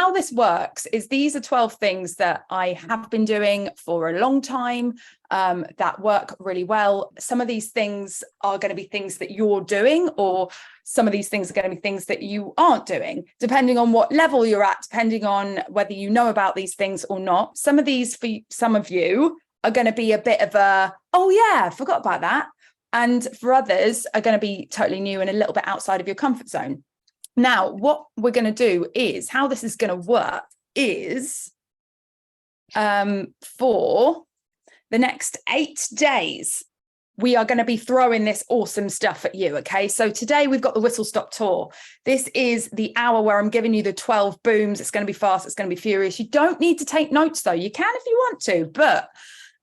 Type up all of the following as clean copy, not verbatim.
how this works is these are 12 things that I have been doing for a long time that work really well. Some of these things are going to be things that you're doing, or some of these things are going to be things that you aren't doing, depending on what level you're at, depending on whether you know about these things or not. Some of these for some of you are going to be a bit of a, oh yeah, I forgot about that. And for others are going to be totally new and a little bit outside of your comfort zone. Now, what we're going to do is, how this is going to work is for the next 8 days, we are going to be throwing this awesome stuff at you. Okay. So today we've got the whistle stop tour. This is the hour where I'm giving you the 12 booms. It's going to be fast. It's going to be furious. You don't need to take notes though. You can if you want to, but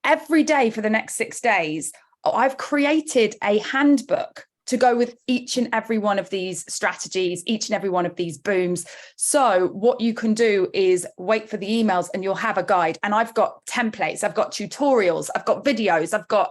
every day for the next 6 days, I've created a handbook to go with each and every one of these strategies, each and every one of these booms. So what you can do is wait for the emails and you'll have a guide. And I've got templates, I've got tutorials, I've got videos, I've got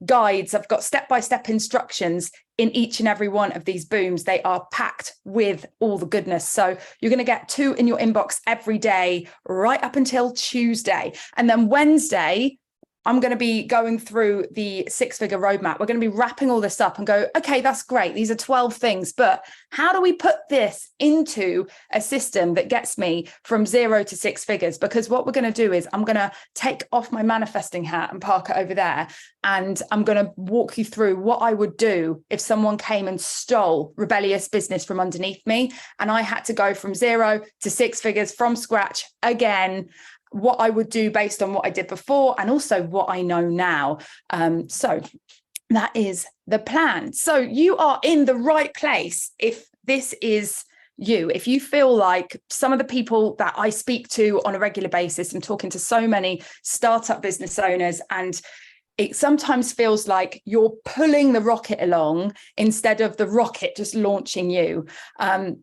guides, I've got step-by-step instructions in each and every one of these booms. They are packed with all the goodness. So you're going to get 2 in your inbox every day, right up until Tuesday. And then Wednesday, I'm going to be going through the 6-figure roadmap. We're going to be wrapping all this up and go, okay, that's great. These are 12 things, but how do we put this into a system that gets me from 0 to 6 figures? Because what we're going to do is I'm going to take off my manifesting hat and park it over there. And I'm going to walk you through what I would do if someone came and stole rebellious business from underneath me. And I had to go from 0 to 6 figures from scratch again. What I would do based on what I did before and also what I know now. So that is the plan. So you are in the right place if this is you. If you feel like some of the people that I speak to on a regular basis, I'm talking to so many startup business owners, and it sometimes feels like you're pulling the rocket along instead of the rocket just launching you.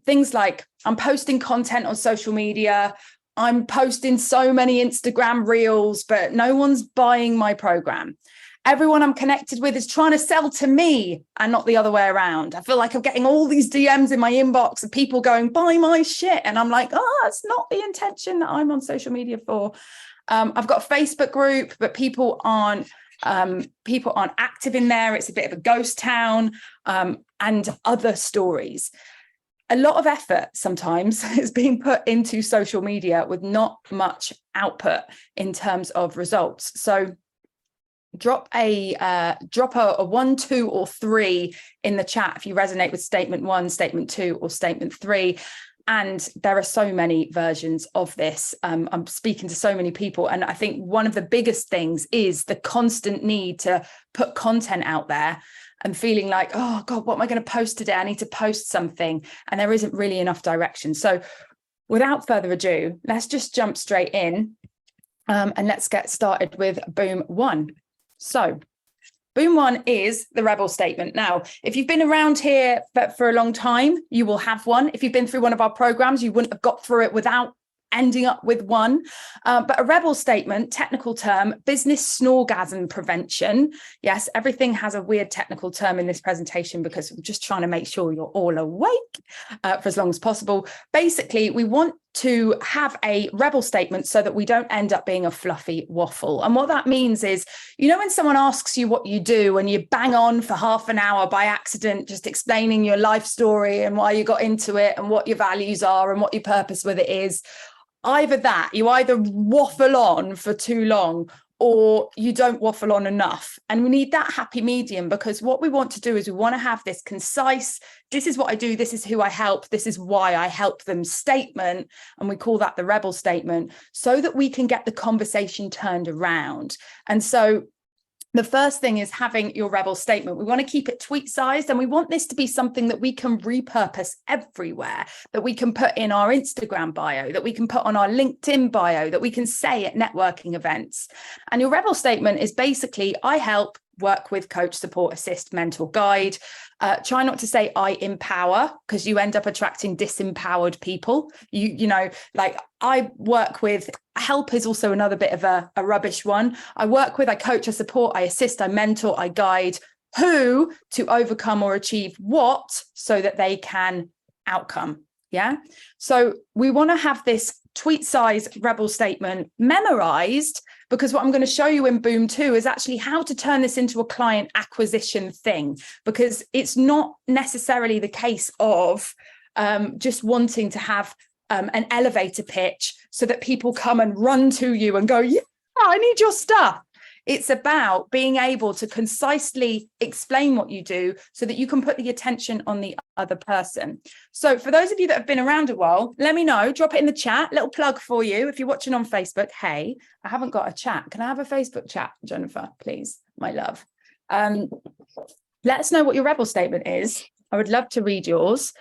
Things like I'm posting content on social media, I'm posting so many Instagram reels, but no one's buying my program. Everyone I'm connected with is trying to sell to me and not the other way around. I feel like I'm getting all these DMs in my inbox of people going, buy my shit. And I'm like, oh, that's not the intention that I'm on social media for. I've got a Facebook group, but people aren't active in there. It's a bit of a ghost town, and other stories. A lot of effort sometimes is being put into social media with not much output in terms of results. So drop a 1, 2, or 3 in the chat if you resonate with statement 1, statement 2, or statement 3. And there are so many versions of this. I'm speaking to so many people. And I think one of the biggest things is the constant need to put content out there and feeling like, oh God, what am I going to post today? I need to post something. And there isn't really enough direction. So without further ado, let's just jump straight in and let's get started with boom 1. So boom 1 is the rebel statement. Now, if you've been around here for a long time, you will have one. If you've been through one of our programs, you wouldn't have got through it without ending up with one. But a rebel statement, technical term, business snorgasm prevention. Yes, everything has a weird technical term in this presentation because we're just trying to make sure you're all awake for as long as possible. Basically, we want to have a rebel statement so that we don't end up being a fluffy waffle. And what that means is, you know, when someone asks you what you do and you bang on for half an hour by accident, just explaining your life story and why you got into it and what your values are and what your purpose with it is, you either waffle on for too long or you don't waffle on enough. And we need that happy medium, because what we want to do is we want to have this concise, this is what I do, this is who I help, this is why I help them statement. And we call that the rebel statement, so that we can get the conversation turned around. And so the first thing is having your rebel statement. We want to keep it tweet sized, and we want this to be something that we can repurpose everywhere, that we can put in our Instagram bio, that we can put on our LinkedIn bio, that we can say at networking events. And your rebel statement is basically, I help, work with, coach, support, assist, mentor, guide. Try not to say I empower, because you end up attracting disempowered people. You know, like I work with, help is also another bit of a rubbish one. I work with, I coach, I support, I assist, I mentor, I guide who to overcome or achieve what, so that they can outcome. Yeah. So we want to have this tweet size rebel statement memorized, because what I'm going to show you in Boom 2 is actually how to turn this into a client acquisition thing, because it's not necessarily the case of just wanting to have an elevator pitch so that people come and run to you and go, yeah, I need your stuff. It's about being able to concisely explain what you do so that you can put the attention on the other person. So for those of you that have been around a while, let me know, drop it in the chat, little plug for you. If you're watching on Facebook, hey, I haven't got a chat. Can I have a Facebook chat, Jennifer, please, my love? Let us know what your rebel statement is. I would love to read yours.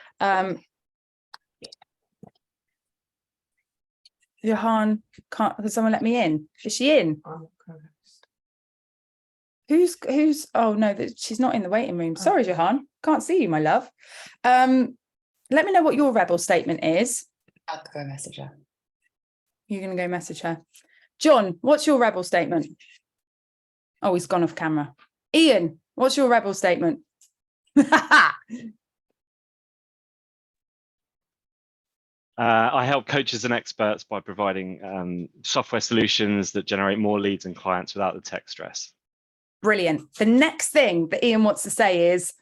Johan, can someone let me in? Is she in? Who's oh no, she's not in the waiting room. Sorry, Johan, can't see you, my love. Let me know what your rebel statement is. I'll go message her. You're gonna go message her. John, what's your rebel statement? Oh, he's gone off camera. Ian, what's your rebel statement? I help coaches and experts by providing software solutions that generate more leads and clients without the tech stress. Brilliant. The next thing that Ian wants to say is,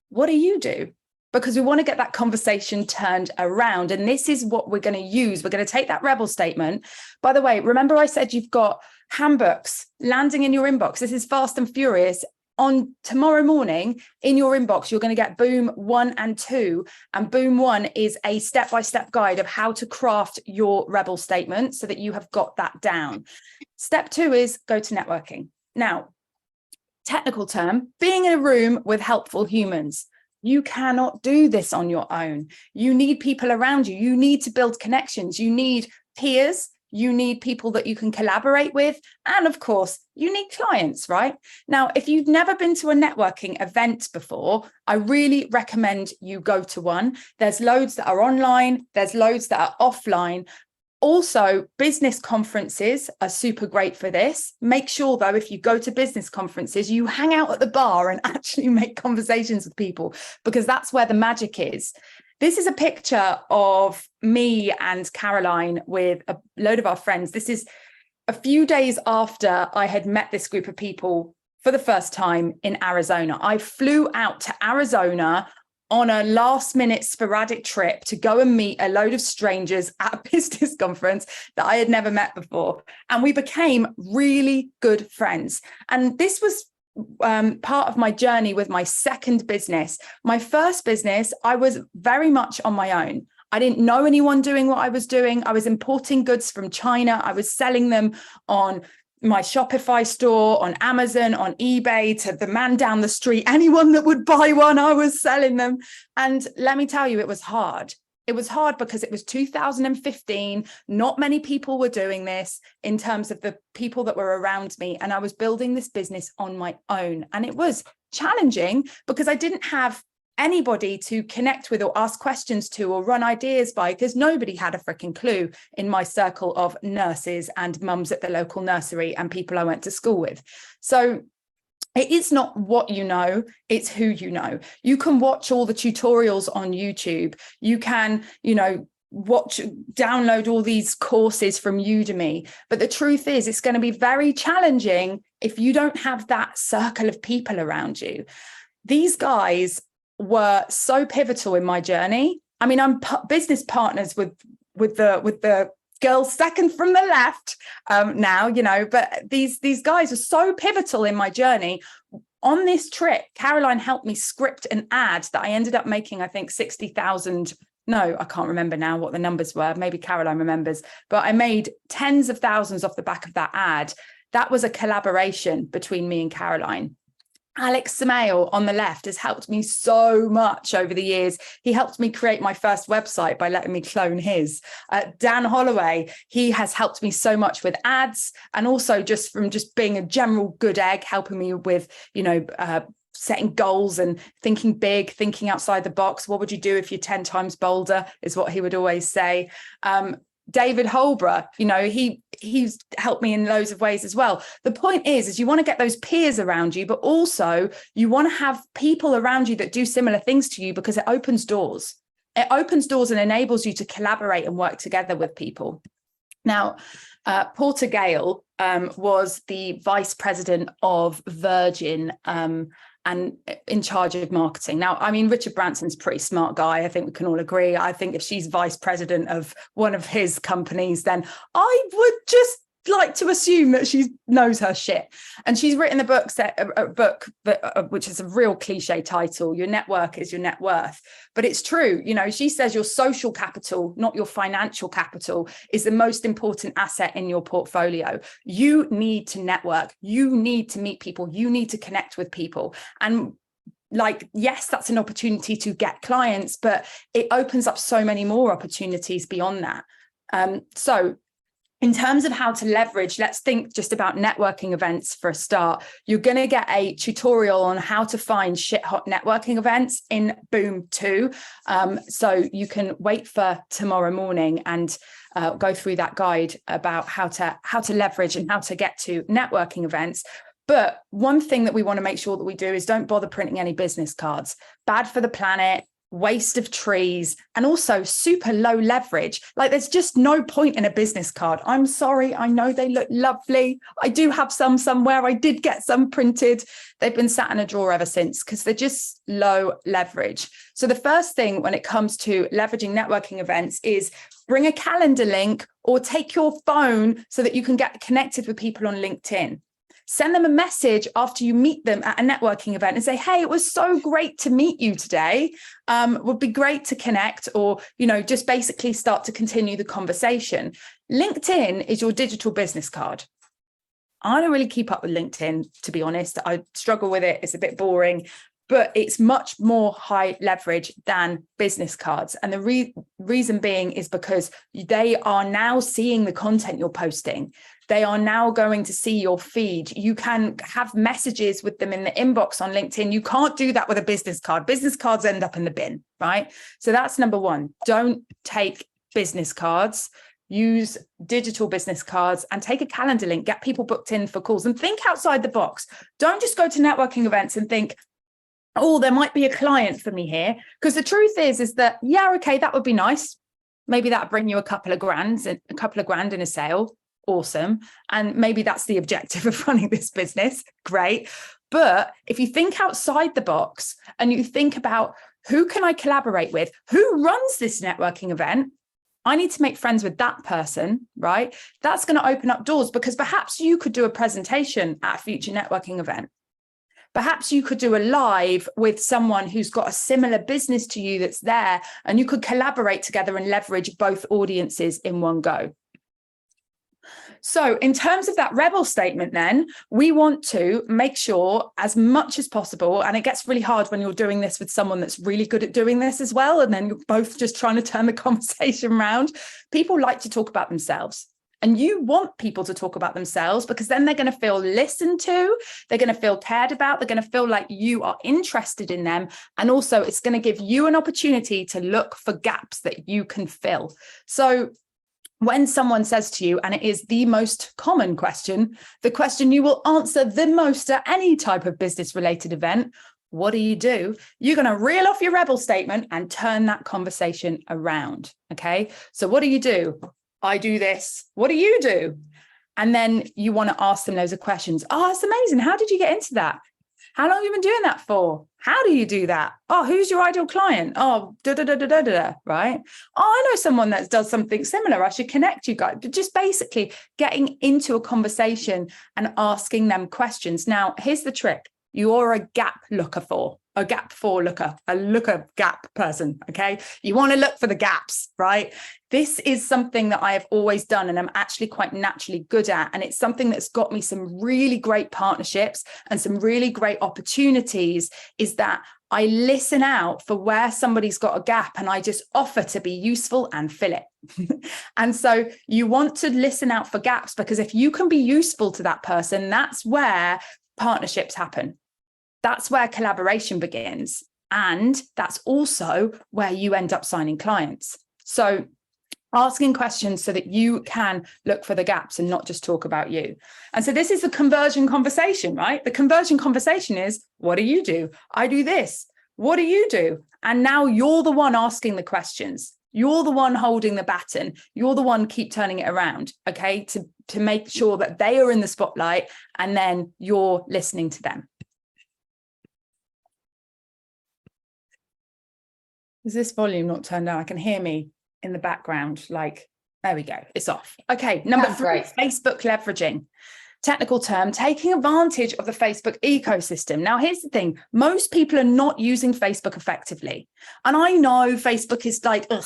what do you do? Because we want to get that conversation turned around. And this is what we're going to use. We're going to take that rebel statement. By the way, remember I said you've got handbooks landing in your inbox. This is fast and furious. On tomorrow morning in your inbox, you're going to get Boom 1 and 2. And Boom 1 is a step-by-step guide of how to craft your rebel statement so that you have got that down. Step 2 is go to networking. Now, technical term, being in a room with helpful humans. You cannot do this on your own. You need people around you. You need to build connections. You need peers. You need people that you can collaborate with. And of course, you need clients, right? Now, if you've never been to a networking event before, I really recommend you go to one. There's loads that are online. There's loads that are offline. Also, business conferences are super great for this. Make sure, though, if you go to business conferences, you hang out at the bar and actually make conversations with people, because that's where the magic is. This is a picture of me and Caroline with a load of our friends. This is a few days after I had met this group of people for the first time in Arizona. I flew out to Arizona on a last minute sporadic trip to go and meet a load of strangers at a business conference that I had never met before. And we became really good friends. And this was part of my journey with my second business. My first business, I was very much on my own. I didn't know anyone doing what I was doing. I was importing goods from China. I was selling them on my Shopify store, on Amazon, on eBay, to the man down the street. Anyone that would buy one, I was selling them. And let me tell you, it was hard. It was hard because it was 2015. Not many people were doing this in terms of the people that were around me. And I was building this business on my own. And it was challenging because I didn't have anybody to connect with or ask questions to or run ideas by, because nobody had a freaking clue in my circle of nurses and mums at the local nursery and people I went to school with. So it is not what you know, it's who you know. You can watch all the tutorials on YouTube. You can, download all these courses from Udemy. But the truth is, it's going to be very challenging if you don't have that circle of people around you. These guys were so pivotal in my journey. I mean, I'm business partners with the girl second from the left now, but these guys are so pivotal in my journey. On this trip, Caroline helped me script an ad that I ended up making, I think 60,000. No, I can't remember now what the numbers were. Maybe Caroline remembers, but I made tens of thousands off the back of that ad. That was a collaboration between me and Caroline. Alex Samail on the left has helped me so much over the years. He helped me create my first website by letting me clone his. Dan Holloway, he has helped me so much with ads, and also just from being a general good egg, helping me with, setting goals and thinking big, thinking outside the box. What would you do if you're 10 times bolder, is what he would always say. David Holbrook, he's helped me in loads of ways as well. The point is you want to get those peers around you, but also you want to have people around you that do similar things to you, because it opens doors. it opens doors and enables you to collaborate and work together with people. Now, Porter Gale was the vice president of Virgin and in charge of marketing. Now, I mean, Richard Branson's a pretty smart guy. I think we can all agree. I think if she's vice president of one of his companies, then I would just like to assume that she knows her shit. And she's written a book which is a real cliche title, Your Network is Your Net Worth. But it's true. You know, she says your social capital, not your financial capital, is the most important asset in your portfolio. You need to network. You need to meet people. You need to connect with people. And like, yes, that's an opportunity to get clients, but it opens up so many more opportunities beyond that. So in terms of how to leverage, let's think just about networking events for a start. You're going to get a tutorial on how to find shit hot networking events in Boom 2. So you can wait for tomorrow morning and go through that guide about how to leverage and how to get to networking events. But one thing that we want to make sure that we do is don't bother printing any business cards. Bad for the planet, waste of trees, and also super low leverage. Like, there's just no point in a business card. I'm sorry, I know they look lovely. I do have some somewhere. I did get some printed. They've been sat in a drawer ever since because they're just low leverage. So the first thing when it comes to leveraging networking events is bring a calendar link or take your phone so that you can get connected with people on LinkedIn. Send them a message after you meet them at a networking event and say, hey, it was so great to meet you today. Would be great to connect, or, you know, just basically start to continue the conversation. LinkedIn is your digital business card. I don't really keep up with LinkedIn, to be honest. I struggle with it. It's a bit boring, but it's much more high leverage than business cards. And the reason being is because they are now seeing the content you're posting. They are now going to see your feed. You can have messages with them in the inbox on LinkedIn. You can't do that with a business card. Business cards end up in the bin, right? So that's number one. Don't take business cards. Use digital business cards and take a calendar link. Get people booked in for calls and think outside the box. Don't just go to networking events and think, oh, there might be a client for me here. Because the truth is that, yeah, okay, that would be nice. Maybe that'll bring you a couple of grand in a sale. Awesome. And maybe that's the objective of running this business. Great. But if you think outside the box and you think about, who can I collaborate with? Who runs this networking event? I need to make friends with that person, right? That's going to open up doors, because perhaps you could do a presentation at a future networking event. Perhaps you could do a live with someone who's got a similar business to you that's there, and you could collaborate together and leverage both audiences in one go. So in terms of that rebel statement, then we want to make sure as much as possible, and it gets really hard when you're doing this with someone that's really good at doing this as well, and then you're both just trying to turn the conversation around. People like to talk about themselves. And you want people to talk about themselves, because then they're going to feel listened to, they're going to feel cared about, they're going to feel like you are interested in them. And also it's going to give you an opportunity to look for gaps that you can fill. So when someone says to you, and it is the most common question, the question you will answer the most at any type of business related event, what do? You're going to reel off your rebel statement and turn that conversation around. Okay. So what do? I do this. What do you do? And then you want to ask them loads of questions. Oh, that's amazing. How did you get into that? How long have you been doing that for? How do you do that? Oh, who's your ideal client? Oh, right? Oh, I know someone that does something similar. I should connect you guys. But just basically getting into a conversation and asking them questions. Now, here's the trick. You're a gap looker, a gap person, okay? You want to look for the gaps, right? This is something that I have always done and I'm actually quite naturally good at. And it's something that's got me some really great partnerships and some really great opportunities, is that I listen out for where somebody's got a gap and I just offer to be useful and fill it. And so you want to listen out for gaps, because if you can be useful to that person, that's where partnerships happen. That's where collaboration begins. And that's also where you end up signing clients. So asking questions so that you can look for the gaps and not just talk about you. And so this is the conversion conversation, right? The conversion conversation is, what do? I do this. What do you do? And now you're the one asking the questions. You're the one holding the baton. You're the one keep turning it around, okay, to make sure that they are in the spotlight, and then you're listening to them. Is this volume not turned down? I can hear me in the background. Like, there we go. It's off. Okay. Number 3, great. Facebook leveraging. Technical term, taking advantage of the Facebook ecosystem. Now, here's the thing. Most people are not using Facebook effectively. And I know Facebook is like, ugh,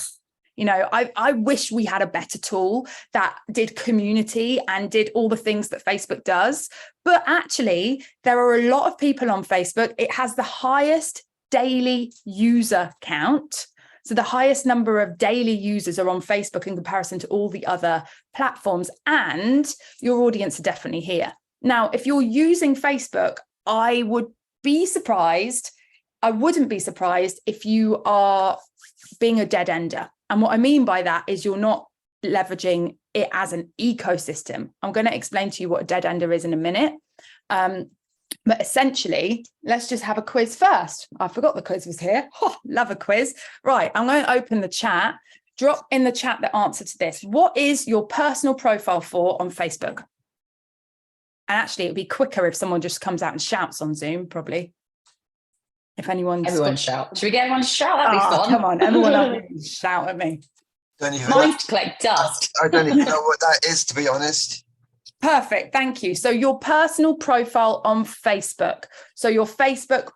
you know, I wish we had a better tool that did community and did all the things that Facebook does. But actually, there are a lot of people on Facebook. It has the highest daily user count. So the highest number of daily users are on Facebook in comparison to all the other platforms, and your audience are definitely here. Now, if you're using Facebook, I wouldn't be surprised if you are being a dead ender. And what I mean by that is you're not leveraging it as an ecosystem. I'm going to explain to you what a dead ender is in a minute. But essentially, let's just have a quiz first. I forgot the quiz was here. Oh, love a quiz. Right, I'm going to open the chat. Drop in the chat the answer to this. What is your personal profile for on Facebook? And actually, it'd be quicker if someone just comes out and shouts on Zoom, probably. If anyone's... Everyone shout. Should we get everyone to shout? That'd be fun. Come on, everyone shout at me. Mind to collect dust. I don't even know what that is, to be honest. Perfect. Thank you. So your personal profile on Facebook. So your Facebook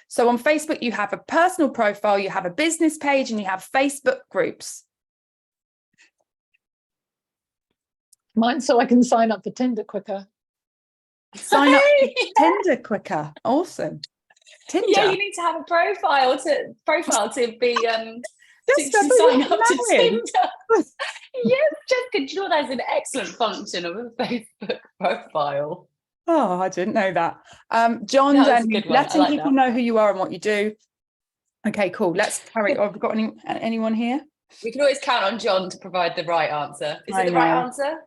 so on Facebook, you have a personal profile, you have a business page, and you have Facebook groups. Mine's so I can sign up for Tinder quicker. Sign up for Tinder quicker. Awesome. Tinder. Yeah, you need to have a profile to be Just to sign up to married. Tinder. Yes, Jessica, do you know that's an excellent function of a Facebook profile? Oh, I didn't know that. John, That was a good one. letting I like people that. know who you are and what you do. Okay, cool. Let's carry on. Have we got anyone here? We can always count on John to provide the right answer. Is I it the right know. answer?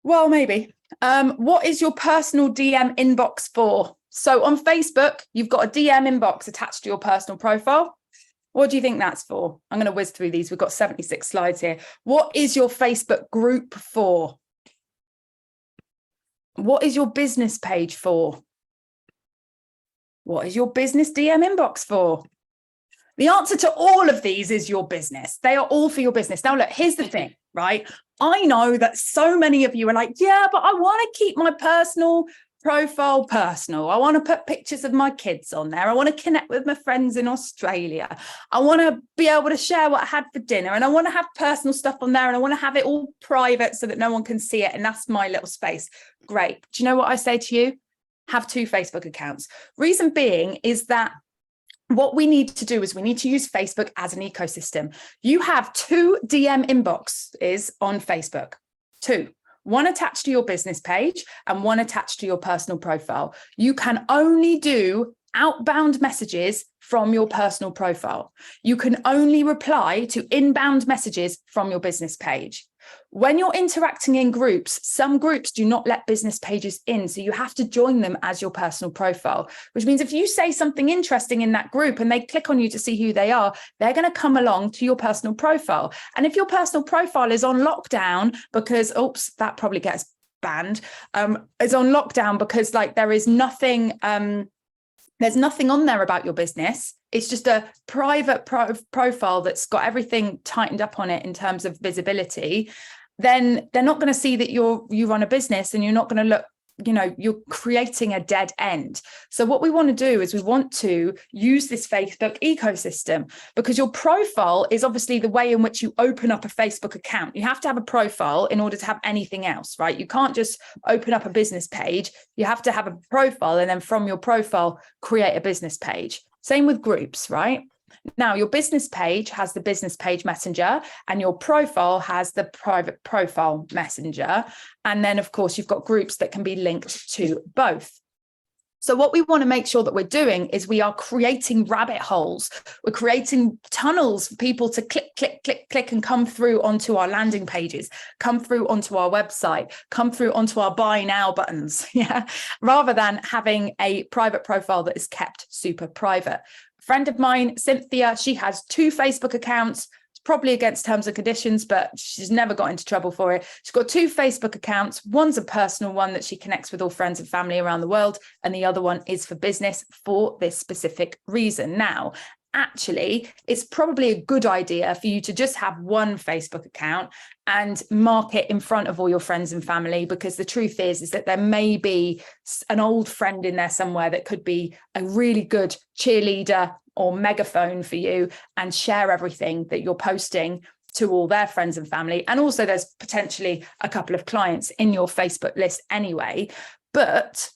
Well, maybe. What is your personal DM inbox for? So on Facebook, you've got a DM inbox attached to your personal profile. What do you think that's for? I'm going to whiz through these. We've got 76 slides here. What is your Facebook group for? What is your business page for? What is your business DM inbox for? The answer to all of these is your business. They are all for your business. Now, look, here's the thing, right? I know that so many of you are like, yeah, but I want to keep my personal profile personal. I want to put pictures of my kids on there. I want to connect with my friends in Australia. I want to be able to share what I had for dinner, and I want to have personal stuff on there, and I want to have it all private so that no one can see it, and that's my little space. Great. Do you know what I say to you? Have 2 Facebook accounts. Reason being is that what we need to do is we need to use Facebook as an ecosystem. You have 2 DM inboxes on Facebook. 2. One attached to your business page and one attached to your personal profile. You can only do outbound messages from your personal profile. You can only reply to inbound messages from your business page. When you're interacting in groups, some groups do not let business pages in, so you have to join them as your personal profile, which means if you say something interesting in that group and they click on you to see who they are, they're going to come along to your personal profile. And if your personal profile is on lockdown because, oops, that probably gets banned, is on lockdown because like there is nothing, there's nothing on there about your business. It's just a private profile that's got everything tightened up on it in terms of visibility. Then they're not going to see that you run a business, and you're not going to look, you know, you're creating a dead end. So what we want to do is we want to use this Facebook ecosystem, because your profile is obviously the way in which you open up a Facebook account. You have to have a profile in order to have anything else, right? You can't just open up a business page. You have to have a profile, and then from your profile, create a business page. Same with groups, right? Now, your business page has the business page messenger, and your profile has the private profile messenger. And then, of course, you've got groups that can be linked to both. So what we want to make sure that we're doing is we are creating rabbit holes. We're creating tunnels for people to click, click, click, click, and come through onto our landing pages, come through onto our website, come through onto our buy now buttons, yeah, rather than having a private profile that is kept super private. Friend of mine, Cynthia, she has 2 Facebook accounts. It's probably against terms and conditions, but she's never got into trouble for it. She's got 2 Facebook accounts. One's a personal one that she connects with all friends and family around the world, and the other one is for business for this specific reason. Now, actually, it's probably a good idea for you to just have one Facebook account and mark it in front of all your friends and family, because the truth is that there may be an old friend in there somewhere that could be a really good cheerleader or megaphone for you and share everything that you're posting to all their friends and family. And also there's potentially a couple of clients in your Facebook list anyway, but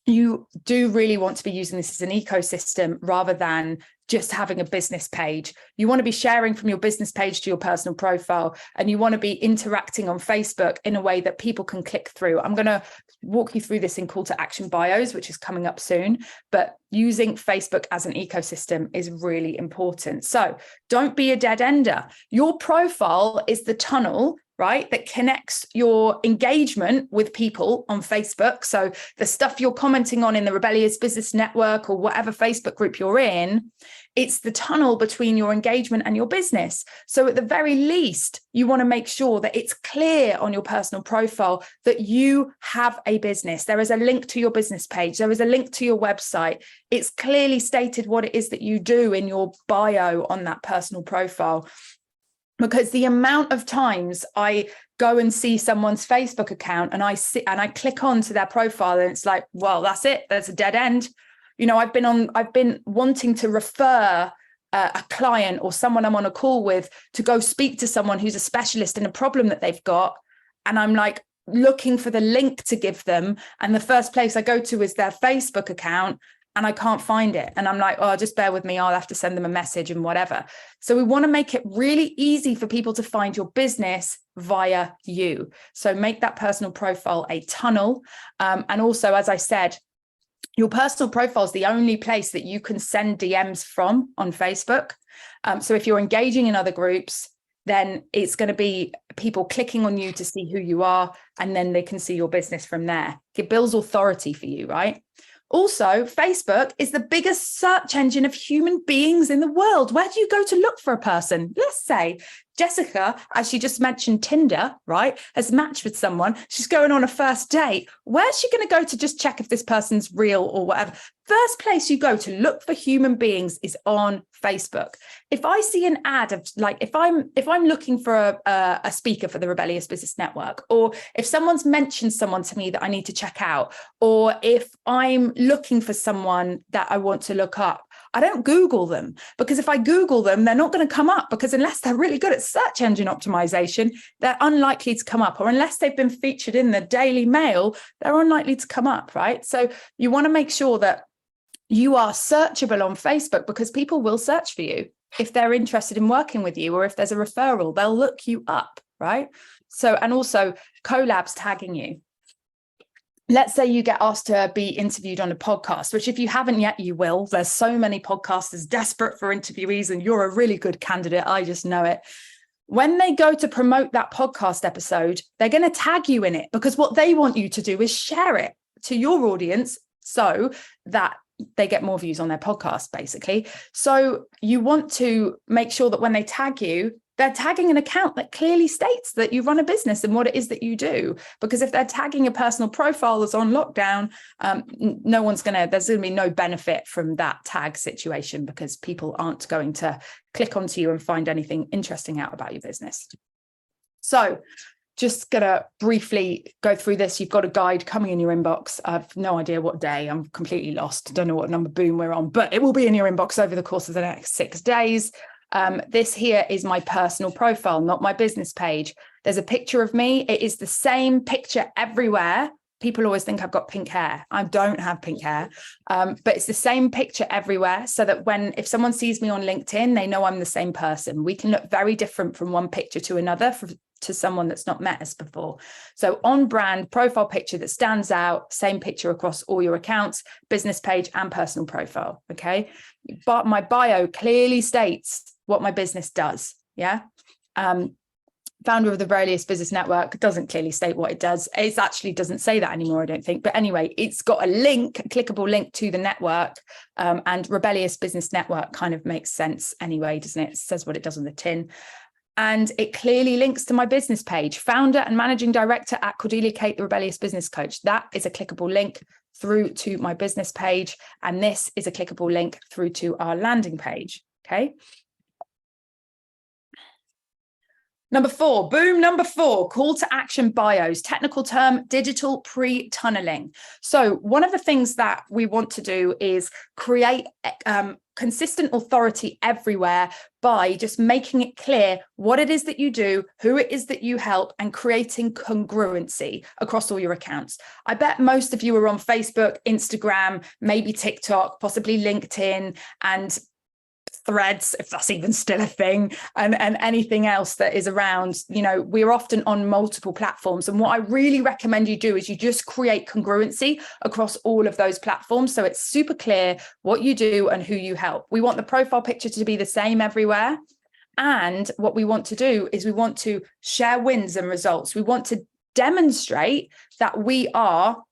you do really want to be using this as an ecosystem rather than just having a business page. You want to be sharing from your business page to your personal profile, and you want to be interacting on Facebook in a way that people can click through. I'm going to walk you through this in call to action bios, which is coming up soon, but using Facebook as an ecosystem is really important. So don't be a dead ender. Your profile is the tunnel, right, that connects your engagement with people on Facebook. So the stuff you're commenting on in the Rebellious Business Network or whatever Facebook group you're in, it's the tunnel between your engagement and your business. So at the very least, you want to make sure that it's clear on your personal profile that you have a business. There is a link to your business page. There is a link to your website. It's clearly stated what it is that you do in your bio on that personal profile. Because the amount of times I go and see someone's Facebook account and I click on to their profile and it's like, well, that's it. There's a dead end. You know, I've been wanting to refer a client or someone I'm on a call with to go speak to someone who's a specialist in a problem that they've got. And I'm like looking for the link to give them. And the first place I go to is their Facebook account. And I can't find it. And I'm like, oh, just bear with me. I'll have to send them a message and whatever. So we want to make it really easy for people to find your business via you. So make that personal profile a tunnel. And also, as I said, your personal profile is the only place that you can send DMs from on Facebook. So if you're engaging in other groups, then it's going to be people clicking on you to see who you are, and then they can see your business from there. It builds authority for you, right? Also, Facebook is the biggest search engine of human beings in the world. Where do you go to look for a person? Let's say Jessica, as she just mentioned, Tinder, right, has matched with someone. She's going on a first date. Where's she going to go to just check if this person's real or whatever? First place you go to look for human beings is on Facebook. If I see an ad of like, if I'm looking for a speaker for the Rebellious Business Network, or if someone's mentioned someone to me that I need to check out, or if I'm looking for someone that I want to look up, I don't Google them, because if I Google them, they're not going to come up, because unless they're really good at search engine optimization, they're unlikely to come up, or unless they've been featured in the Daily Mail, they're unlikely to come up, right? So you want to make sure that you are searchable on Facebook, because people will search for you. If they're interested in working with you, or if there's a referral, they'll look you up, right? So, and also collabs tagging you. Let's say you get asked to be interviewed on a podcast, which if you haven't yet, you will. There's so many podcasters desperate for interviewees, and you're a really good candidate. I just know it. When they go to promote that podcast episode, they're going to tag you in it, because what they want you to do is share it to your audience so that they get more views on their podcast, basically. So you want to make sure that when they tag you, they're tagging an account that clearly states that you run a business and what it is that you do. Because if they're tagging a personal profile that's on lockdown, there's going to be no benefit from that tag situation, because people aren't going to click onto you and find anything interesting out about your business. So just going to briefly go through this. You've got a guide coming in your inbox. I've no idea what day. I'm completely lost. Don't know what number boom we're on, but it will be in your inbox over the course of the next 6 days. This here is my personal profile, not my business page. There's a picture of me. It is the same picture everywhere. People always think I've got pink hair. I don't have pink hair, but it's the same picture everywhere, so that if someone sees me on LinkedIn, they know I'm the same person. We can look very different from one picture to another, to someone that's not met us before. So on brand, profile picture that stands out, same picture across all your accounts, business page and personal profile. Okay. But my bio clearly states what my business does. Yeah. founder of the Rebellious Business Network. Doesn't clearly state what it does. It actually doesn't say that anymore, I don't think. But anyway, it's got a link, a clickable link to the network, and Rebellious Business Network kind of makes sense anyway, doesn't it? It says what it does on the tin. And it clearly links to my business page, founder and managing director at Cordelia Kate, the Rebellious Business Coach. That is a clickable link through to my business page. And this is a clickable link through to our landing page. Okay. Number 4, boom, number 4, call to action bios, technical term, digital pre-tunneling. So one of the things that we want to do is create consistent authority everywhere by just making it clear what it is that you do, who it is that you help, and creating congruency across all your accounts. I bet most of you are on Facebook, Instagram, maybe TikTok, possibly LinkedIn, and Threads, if that's even still a thing, and anything else that is around. You know, we're often on multiple platforms. And what I really recommend you do is you just create congruency across all of those platforms. So it's super clear what you do and who you help. We want the profile picture to be the same everywhere. And what we want to do is we want to share wins and results. We want to demonstrate that we are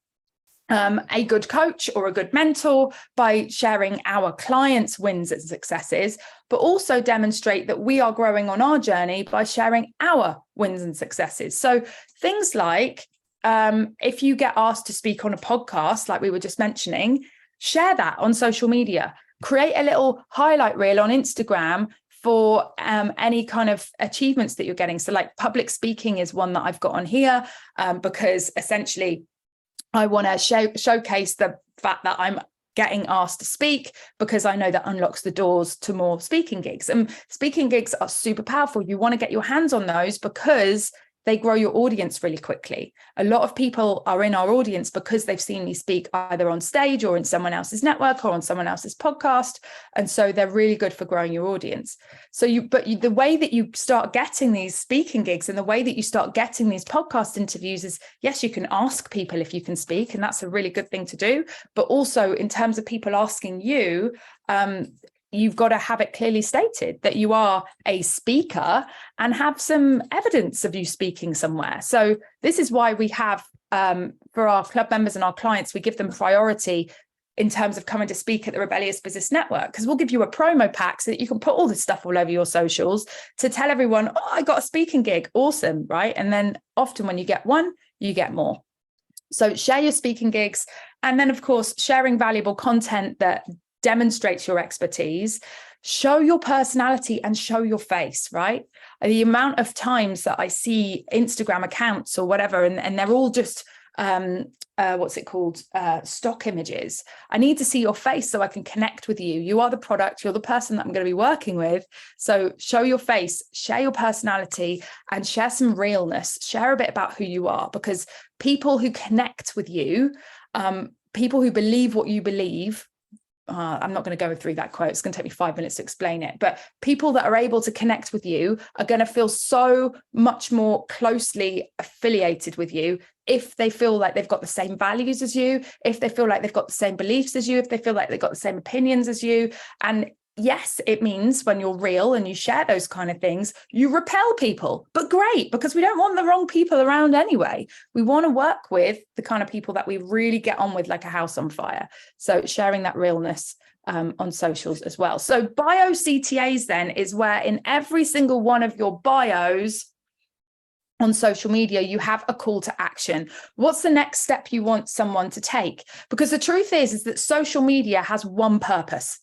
a good coach or a good mentor by sharing our clients' wins and successes, but also demonstrate that we are growing on our journey by sharing our wins and successes. So things like if you get asked to speak on a podcast, like we were just mentioning, share that on social media, create a little highlight reel on Instagram for any kind of achievements that you're getting. So like public speaking is one that I've got on here because essentially I want to showcase the fact that I'm getting asked to speak, because I know that unlocks the doors to more speaking gigs. And speaking gigs are super powerful. You want to get your hands on those because they grow your audience really quickly. A lot of people are in our audience because they've seen me speak either on stage or in someone else's network or on someone else's podcast. And so they're really good for growing your audience. So the way that you start getting these speaking gigs and the way that you start getting these podcast interviews is, yes, you can ask people if you can speak, and that's a really good thing to do. But also in terms of people asking you, you've got to have it clearly stated that you are a speaker and have some evidence of you speaking somewhere. So this is why we have, for our club members and our clients, we give them priority in terms of coming to speak at the Rebellious Business Network, because we'll give you a promo pack so that you can put all this stuff all over your socials to tell everyone, oh, I got a speaking gig. Awesome, right? And then often when you get one, you get more. So share your speaking gigs. And then, of course, sharing valuable content that demonstrates your expertise, show your personality and show your face, right? The amount of times that I see Instagram accounts or whatever, and they're all just, stock images. I need to see your face so I can connect with you. You are the product, you're the person that I'm going to be working with. So show your face, share your personality, and share some realness. Share a bit about who you are, because people who connect with you, people who believe what you believe, I'm not going to go through that quote. It's going to take me 5 minutes to explain it. But people that are able to connect with you are going to feel so much more closely affiliated with you if they feel like they've got the same values as you, if they feel like they've got the same beliefs as you, if they feel like they've got the same opinions as you. And yes, it means when you're real and you share those kind of things, you repel people, but great, because we don't want the wrong people around anyway. We want to work with the kind of people that we really get on with, like a house on fire. So sharing that realness on socials as well. So bio CTAs then is where in every single one of your bios on social media, you have a call to action. What's the next step you want someone to take? Because the truth is that social media has one purpose,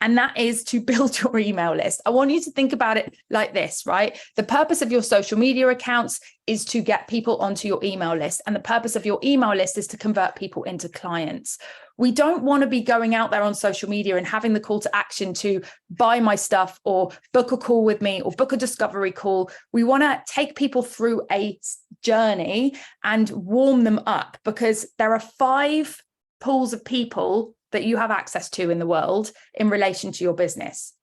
and that is to build your email list. I want you to think about it like this, right? The purpose of your social media accounts is to get people onto your email list. And the purpose of your email list is to convert people into clients. We don't want to be going out there on social media and having the call to action to buy my stuff or book a call with me or book a discovery call. We want to take people through a journey and warm them up, because there are 5 pools of people that you have access to in the world in relation to your business.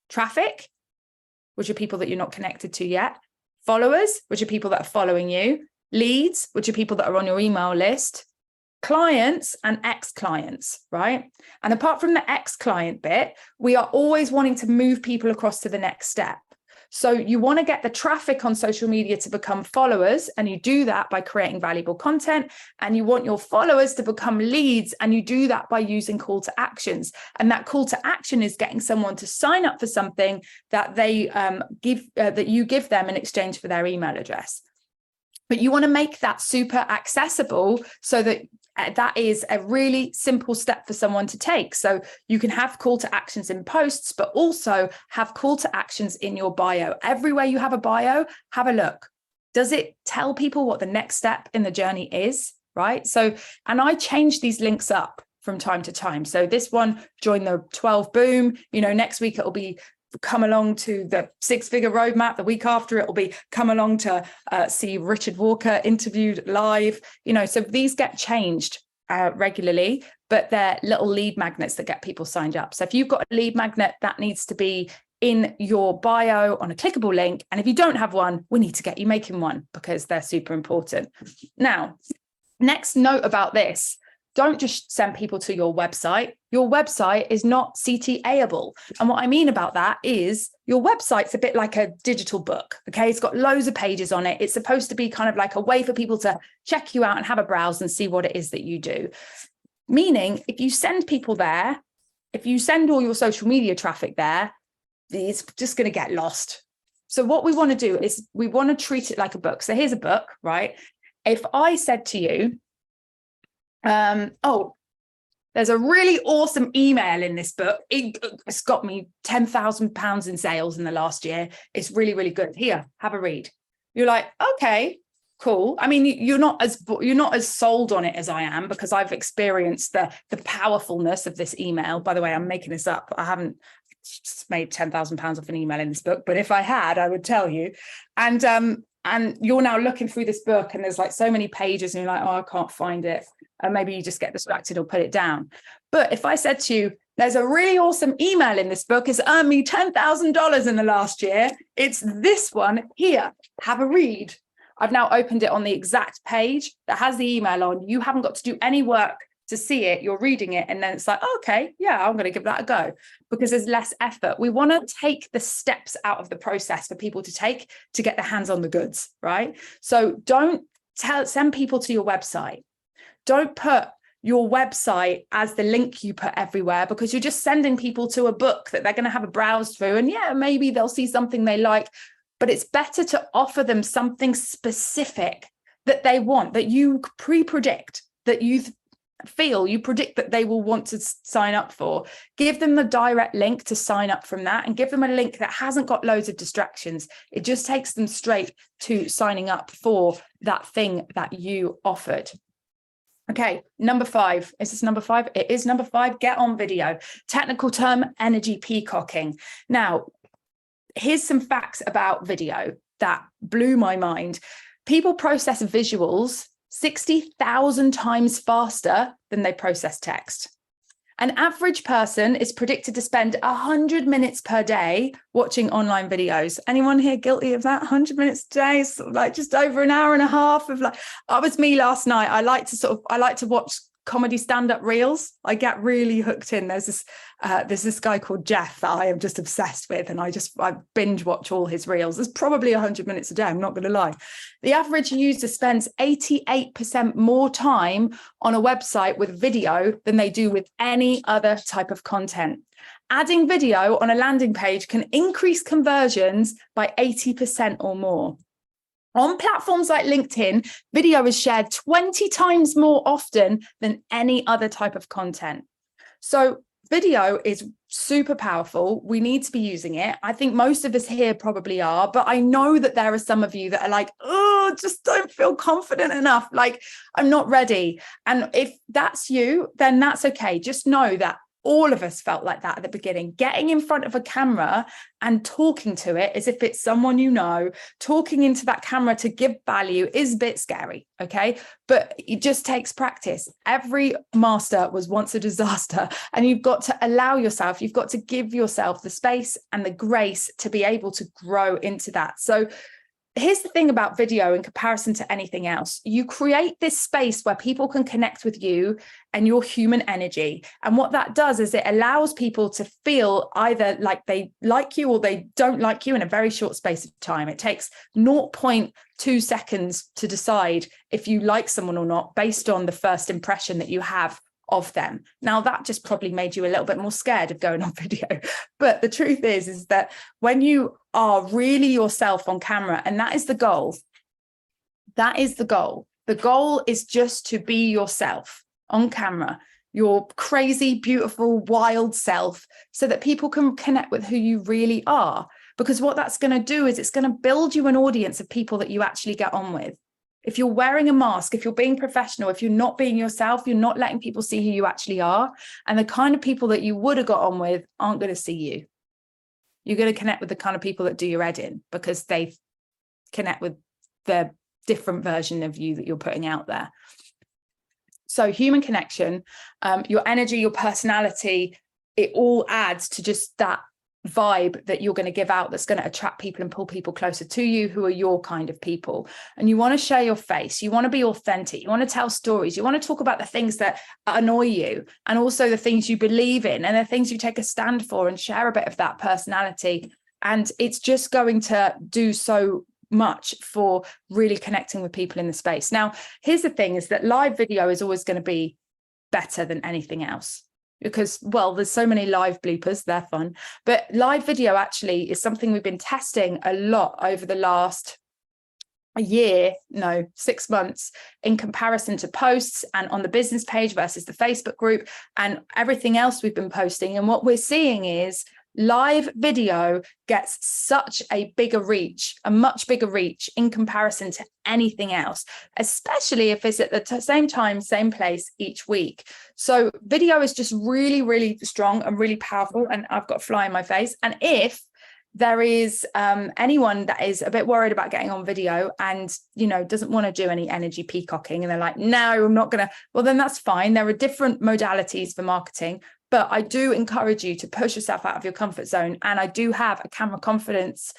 Traffic, which are people that you're not connected to yet. Followers, which are people that are following you. Leads, which are people that are on your email list. Clients and ex-clients, right? And apart from the ex-client bit, we are always wanting to move people across to the next step. So you want to get the traffic on social media to become followers, and you do that by creating valuable content. And you want your followers to become leads, and you do that by using call to actions. And that call to action is getting someone to sign up for something that they that you give them in exchange for their email address. But you want to make that super accessible so that that is a really simple step for someone to take. So you can have call to actions in posts, but also have call to actions in your bio. Everywhere you have a bio, have a look. Does it tell people what the next step in the journey is, right? So, and I change these links up from time to time. So this one, join the 12 boom, next week it'll be come along to the 6-figure roadmap. The week after it'll be come along to see Richard Walker interviewed live. So these get changed regularly, but they're little lead magnets that get people signed up. So if you've got a lead magnet, that needs to be in your bio on a clickable link. And if you don't have one, we need to get you making one, because they're super important. Now, next note about this: don't just send people to your website. Your website is not CTA-able. And what I mean about that is your website's a bit like a digital book, okay? It's got loads of pages on it. It's supposed to be kind of like a way for people to check you out and have a browse and see what it is that you do. Meaning, if you send people there, if you send all your social media traffic there, it's just going to get lost. So what we want to do is we want to treat it like a book. So here's a book, right? If I said to you, there's a really awesome email in this book. It's got me £10,000 in sales in the last year. It's really, really good. Here, have a read. You're like, okay, cool. I mean, you're not as sold on it as I am, because I've experienced the powerfulness of this email. By the way, I'm making this up. I haven't made £10,000 off an email in this book, but if I had, I would tell you. And you're now looking through this book, and there's like so many pages, and you're like, oh, I can't find it. And maybe you just get distracted or put it down. But if I said to you, there's a really awesome email in this book, it's earned me $10,000 in the last year. It's this one here. Have a read. I've now opened it on the exact page that has the email on. You haven't got to do any work to see it. You're reading it, and then it's like, okay, yeah, I'm going to give that a go, because there's less effort. We want to take the steps out of the process for people to take to get their hands on the goods, right? So don't send people to your website. Don't put your website as the link you put everywhere, because you're just sending people to a book that they're going to have a browse through. And yeah, maybe they'll see something they like, but it's better to offer them something specific that they want, that you pre-predict, that you predict that they will want to sign up for. Give them the direct link to sign up from that, and give them a link that hasn't got loads of distractions. It just takes them straight to signing up for that thing that you offered. Okay, number 5. Is this number 5? It is number 5. Get on video. Technical term, energy peacocking. Now, here's some facts about video that blew my mind. People process visuals 60,000 times faster than they process text. An average person is predicted to spend 100 minutes per day watching online videos. Anyone here guilty of that? 100 minutes a day, sort of like just over an hour and a half of like, that was me last night. I like to watch comedy stand-up reels. I get really hooked in. There's this guy called Jeff that I am just obsessed with, and I binge watch all his reels. There's probably 100 minutes a day, I'm not going to lie. The average user spends 88% more time on a website with video than they do with any other type of content. Adding video on a landing page can increase conversions by 80% or more. On platforms like LinkedIn, video is shared 20 times more often than any other type of content. So video is super powerful. We need to be using it. I think most of us here probably are, but I know that there are some of you that are like, oh, just don't feel confident enough. Like, I'm not ready. And if that's you, then that's okay. Just know that all of us felt like that at the beginning. Getting in front of a camera and talking to it as if it's someone you know, talking into that camera to give value is a bit scary, okay? But it just takes practice. Every master was once a disaster, and you've got to allow yourself, you've got to give yourself the space and the grace to be able to grow into that. So here's the thing about video in comparison to anything else. You create this space where people can connect with you and your human energy. And what that does is it allows people to feel either like they like you or they don't like you in a very short space of time. It takes 0.2 seconds to decide if you like someone or not based on the first impression that you have of them. Now, that just probably made you a little bit more scared of going on video. But the truth is that when you are really yourself on camera, and that is the goal, that is the goal. The goal is just to be yourself on camera, your crazy, beautiful, wild self, so that people can connect with who you really are. Because what that's going to do is it's going to build you an audience of people that you actually get on with. If you're wearing a mask, if you're being professional, if you're not being yourself, you're not letting people see who you actually are. And the kind of people that you would have got on with aren't going to see you. You're going to connect with the kind of people that do your head in, because they connect with the different version of you that you're putting out there. So human connection, your energy, your personality, it all adds to just that vibe that you're going to give out that's going to attract people and pull people closer to you who are your kind of people. And you want to share your face, you want to be authentic, you want to tell stories, you want to talk about the things that annoy you and also the things you believe in and the things you take a stand for, and share a bit of that personality. And it's just going to do so much for really connecting with people in the space. Now, here's the thing, is that live video is always going to be better than anything else. Because, well, there's so many live bloopers, they're fun. But live video actually is something we've been testing a lot over the last 6 months, in comparison to posts and on the business page versus the Facebook group and everything else we've been posting. And what we're seeing is live video gets such a much bigger reach in comparison to anything else, especially if it's at the same time, same place each week. So video is just really, really strong and really powerful. And I've got a fly in my face. And if there is anyone that is a bit worried about getting on video and, doesn't want to do any energy peacocking, and they're like, no, I'm not going to, well, then that's fine. There are different modalities for marketing. But I do encourage you to push yourself out of your comfort zone. And I do have a camera confidence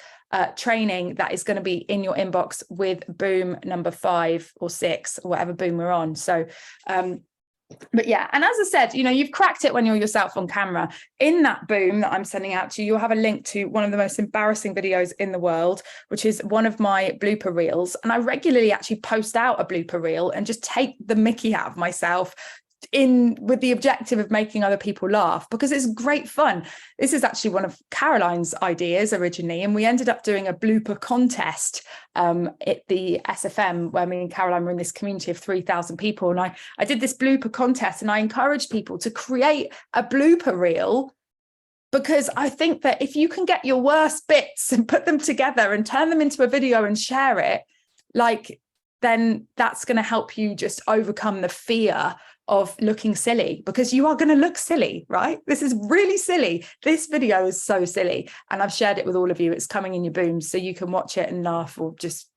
training that is going to be in your inbox with boom number 5 or 6 or whatever boom we're on. So, but yeah, and as I said, you've cracked it when you're yourself on camera. In that boom that I'm sending out to you, you'll have a link to one of the most embarrassing videos in the world, which is one of my blooper reels. And I regularly actually post out a blooper reel and just take the mickey out of myself with the objective of making other people laugh, because it's great fun. This is actually one of Caroline's ideas originally, and we ended up doing a blooper contest at the SFM, where me and Caroline were in this community of 3,000 people, and I did this blooper contest, and I encouraged people to create a blooper reel, because I think that if you can get your worst bits and put them together and turn them into a video and share it, then that's going to help you just overcome the fear of looking silly, because you are going to look silly, right? This is really silly. This video is so silly. And I've shared it with all of you. It's coming in your booms, so you can watch it and laugh, or just,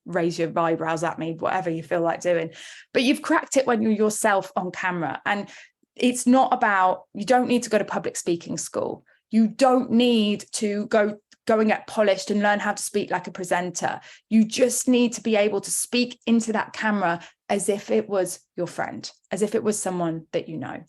raise your eyebrows at me, whatever you feel like doing. But you've cracked it when you're yourself on camera. And it's not about, you don't need to go to public speaking school. You don't need to go and get polished and learn how to speak like a presenter. You just need to be able to speak into that camera as if it was your friend, as if it was someone that you know.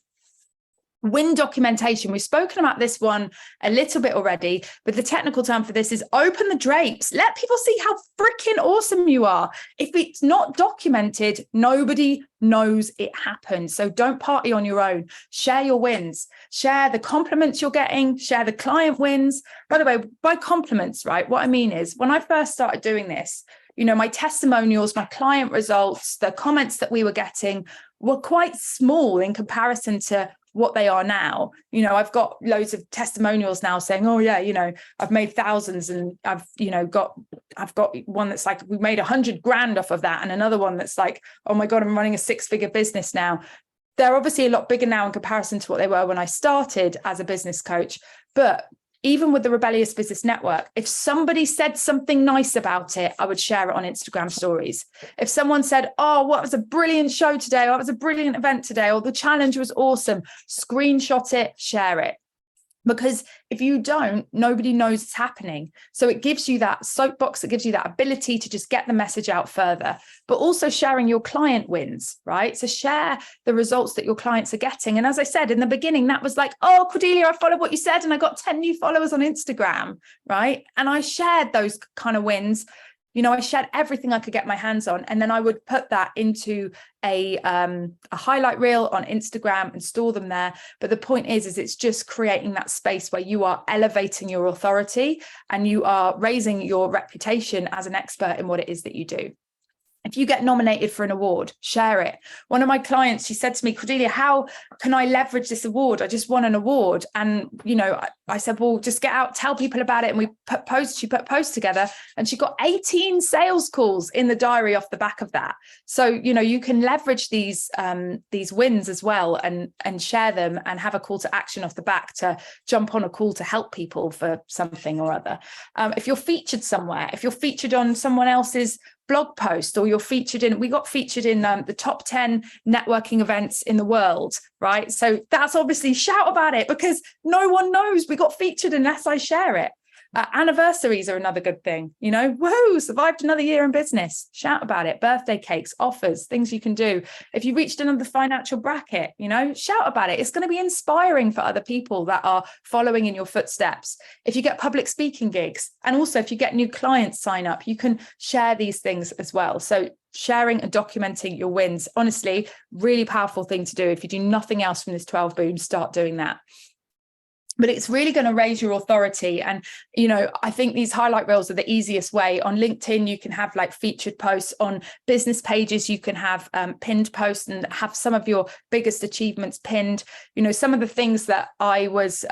Win documentation. We've spoken about this one a little bit already, but the technical term for this is open the drapes. Let people see how freaking awesome you are. If it's not documented, nobody knows it happened. So don't party on your own. Share your wins. Share the compliments you're getting. Share the client wins. By the way, by compliments, right? What I mean is, when I first started doing this, my testimonials, my client results, the comments that we were getting were quite small in comparison to what they are now. I've got loads of testimonials now saying, oh yeah, I've made thousands, and I've got one that's like, we made 100 grand off of that, and another one that's like, oh my God, I'm running a 6-figure business now. They're obviously a lot bigger now in comparison to what they were when I started as a business coach. But even with the Rebellious Business Network, if somebody said something nice about it, I would share it on Instagram stories. If someone said, oh, what was a brilliant show today, or it was a brilliant event today, or the challenge was awesome, screenshot it, share it. Because if you don't, nobody knows it's happening. So it gives you that soapbox, it gives you that ability to just get the message out further, but also sharing your client wins, right? So share the results that your clients are getting. And as I said in the beginning, that was like, oh, Cordelia, I followed what you said and I got 10 new followers on Instagram, right? And I shared those kind of wins. You know, I shared everything I could get my hands on, and then I would put that into a highlight reel on Instagram and store them there. But the point is it's just creating that space where you are elevating your authority and you are raising your reputation as an expert in what it is that you do. If you get nominated for an award, share it. One of my clients, she said to me, Cordelia, how can I leverage this award? I just won an award. And, you know, I said, well, just get out, tell people about it. And she put posts together and she got 18 sales calls in the diary off the back of that. So, you know, you can leverage these wins as well and share them and have a call to action off the back to jump on a call to help people for something or other. If you're featured somewhere, if you're featured on someone else's blog post, or we got featured in the top 10 networking events in the world, right? So that's obviously, shout about it, because no one knows we got featured unless I share it. Anniversaries are another good thing, you know, woohoo, survived another year in business, shout about it. Birthday cakes, offers, things you can do. If you reached another financial bracket, you know, shout about it. It's going to be inspiring for other people that are following in your footsteps. If you get public speaking gigs, and also if you get new clients sign up, you can share these things as well. So sharing and documenting your wins, honestly, really powerful thing to do. If you do nothing else from this 12 boom, start doing that. But it's really going to raise your authority. And, you know, I think these highlight reels are the easiest way. On LinkedIn, you can have like featured posts. On business pages, you can have pinned posts and have some of your biggest achievements pinned. You know, some of the things that I was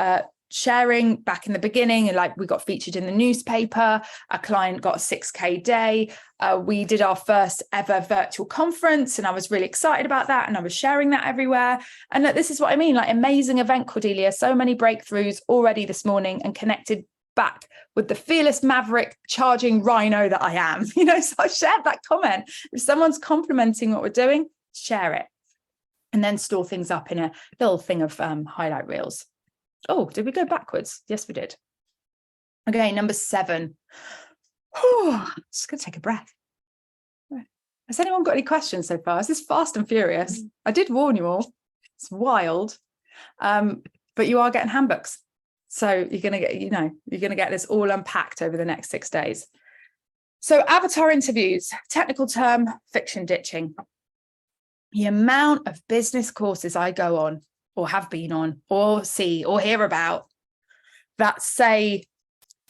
sharing back in the beginning, and like we got featured in the newspaper, a client got a 6K day, we did our first ever virtual conference and I was really excited about that, and I was sharing that everywhere. And look, this is what I mean, like amazing event, Cordelia, so many breakthroughs already this morning, and connected back with the fearless maverick charging rhino that I am, you know. So I shared that comment. If someone's complimenting what we're doing, share it, and then store things up in a little thing of highlight reels. Oh, did we go backwards? Yes, we did. Okay, number 7. Just gonna take a breath. Has anyone got any questions so far? Is this fast and furious? I did warn you all. It's wild. But you are getting handbooks. So you're gonna get this all unpacked over the next 6 days. So avatar interviews, technical term, fiction ditching. The amount of business courses I go on, or have been on, or see, or hear about, that say,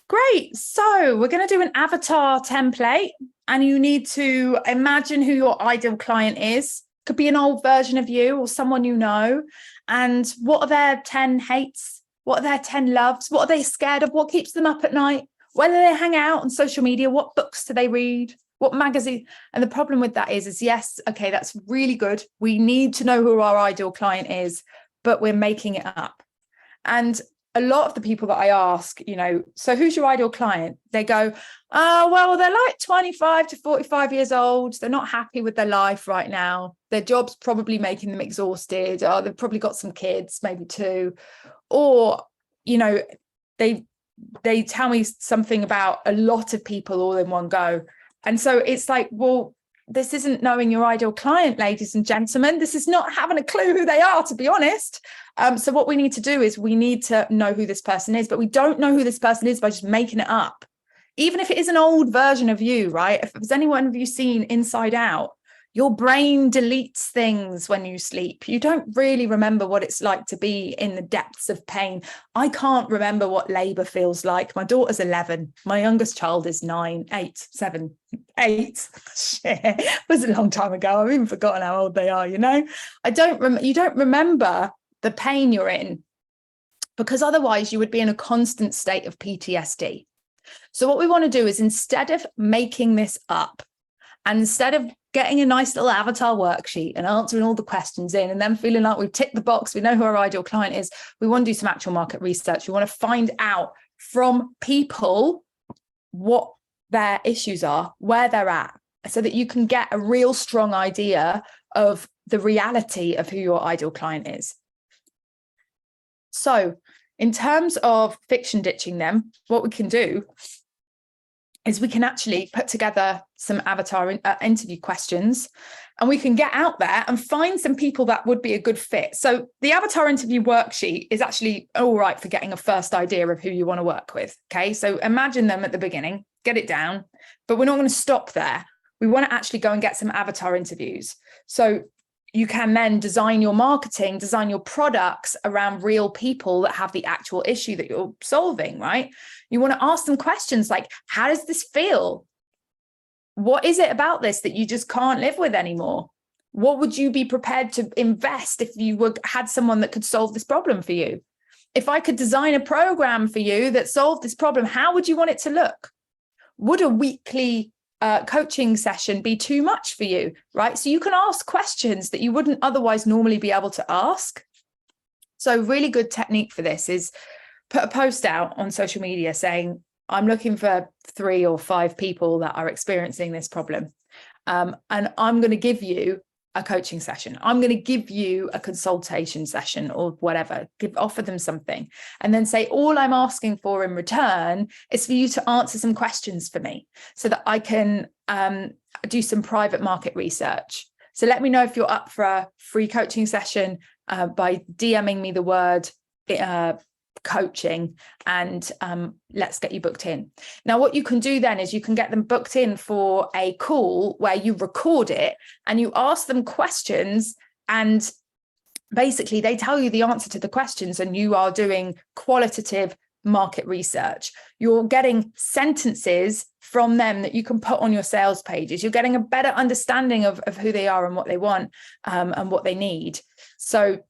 great, so we're going to do an avatar template, and you need to imagine who your ideal client is. Could be an old version of you or someone you know. And what are their 10 hates? What are their 10 loves? What are they scared of? What keeps them up at night? Where do they hang out on social media? What books do they read? What magazine? And the problem with that is yes, okay, that's really good. We need to know who our ideal client is, but we're making it up. And a lot of the people that I ask, you know, so who's your ideal client? They go, oh, well, they're like 25 to 45 years old. They're not happy with their life right now. Their job's probably making them exhausted. Oh, they've probably got some kids, maybe 2. Or, you know, they tell me something about a lot of people all in one go. And so it's like, well, this isn't knowing your ideal client, ladies and gentlemen. This is not having a clue who they are, to be honest. So what we need to do is we need to know who this person is, but we don't know who this person is by just making it up. Even if it is an old version of you, right? If there's anyone of you seen Inside Out, your brain deletes things when you sleep. You don't really remember what it's like to be in the depths of pain. I can't remember what labor feels like. My daughter's 11. My youngest child is 8. Shit, it was a long time ago. I've even forgotten how old they are, you know? You don't remember the pain you're in, because otherwise you would be in a constant state of PTSD. So what we want to do is, instead of making this up, and instead of getting a nice little avatar worksheet and answering all the questions in and then feeling like we've ticked the box, we know who our ideal client is, we want to do some actual market research. We want to find out from people what their issues are, where they're at, so that you can get a real strong idea of the reality of who your ideal client is. So In terms of fiction ditching them, what we can do is we can actually put together some avatar interview questions, and we can get out there and find some people that would be a good fit. So the avatar interview worksheet is actually all right for getting a first idea of who you want to work with. Okay, so imagine them at the beginning, get it down, but we're not going to stop there. We want to actually go and get some avatar interviews. So you can then design your marketing, design your products around real people that have the actual issue that you're solving, right? You want to ask them questions like, how does this feel? What is it about this that you just can't live with anymore? What would you be prepared to invest if you had someone that could solve this problem for you? If I could design a program for you that solved this problem, how would you want it to look? Would a weekly coaching session be too much for you, right? So you can ask questions that you wouldn't otherwise normally be able to ask. So really good technique for this is put a post out on social media saying, I'm looking for 3 or 5 people that are experiencing this problem. And I'm going to give you a coaching session. I'm going to give you a consultation session or whatever, offer them something. And then say, all I'm asking for in return is for you to answer some questions for me so that I can do some private market research. So let me know if you're up for a free coaching session by DMing me the word coaching, and let's get you booked in. Now, what you can do then is you can get them booked in for a call where you record it and you ask them questions, and basically they tell you the answer to the questions, and you are doing qualitative market research. You're getting sentences from them that you can put on your sales pages. You're getting a better understanding of who they are and what they want and what they need. So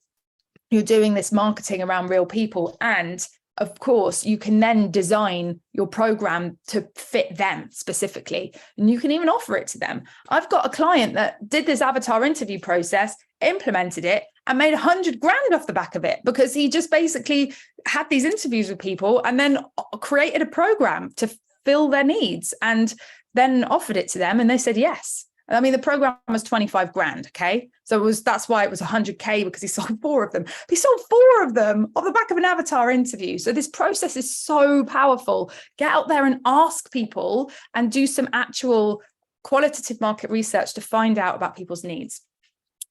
you're doing this marketing around real people. And of course, you can then design your program to fit them specifically. And you can even offer it to them. I've got a client that did this avatar interview process, implemented it, and made 100 grand off the back of it, because he just basically had these interviews with people and then created a program to fill their needs and then offered it to them. And they said yes. I mean, the program was 25 grand. Okay. So that's why it was 100K, because he sold 4 of them. But he sold 4 of them off the back of an avatar interview. So this process is so powerful. Get out there and ask people and do some actual qualitative market research to find out about people's needs.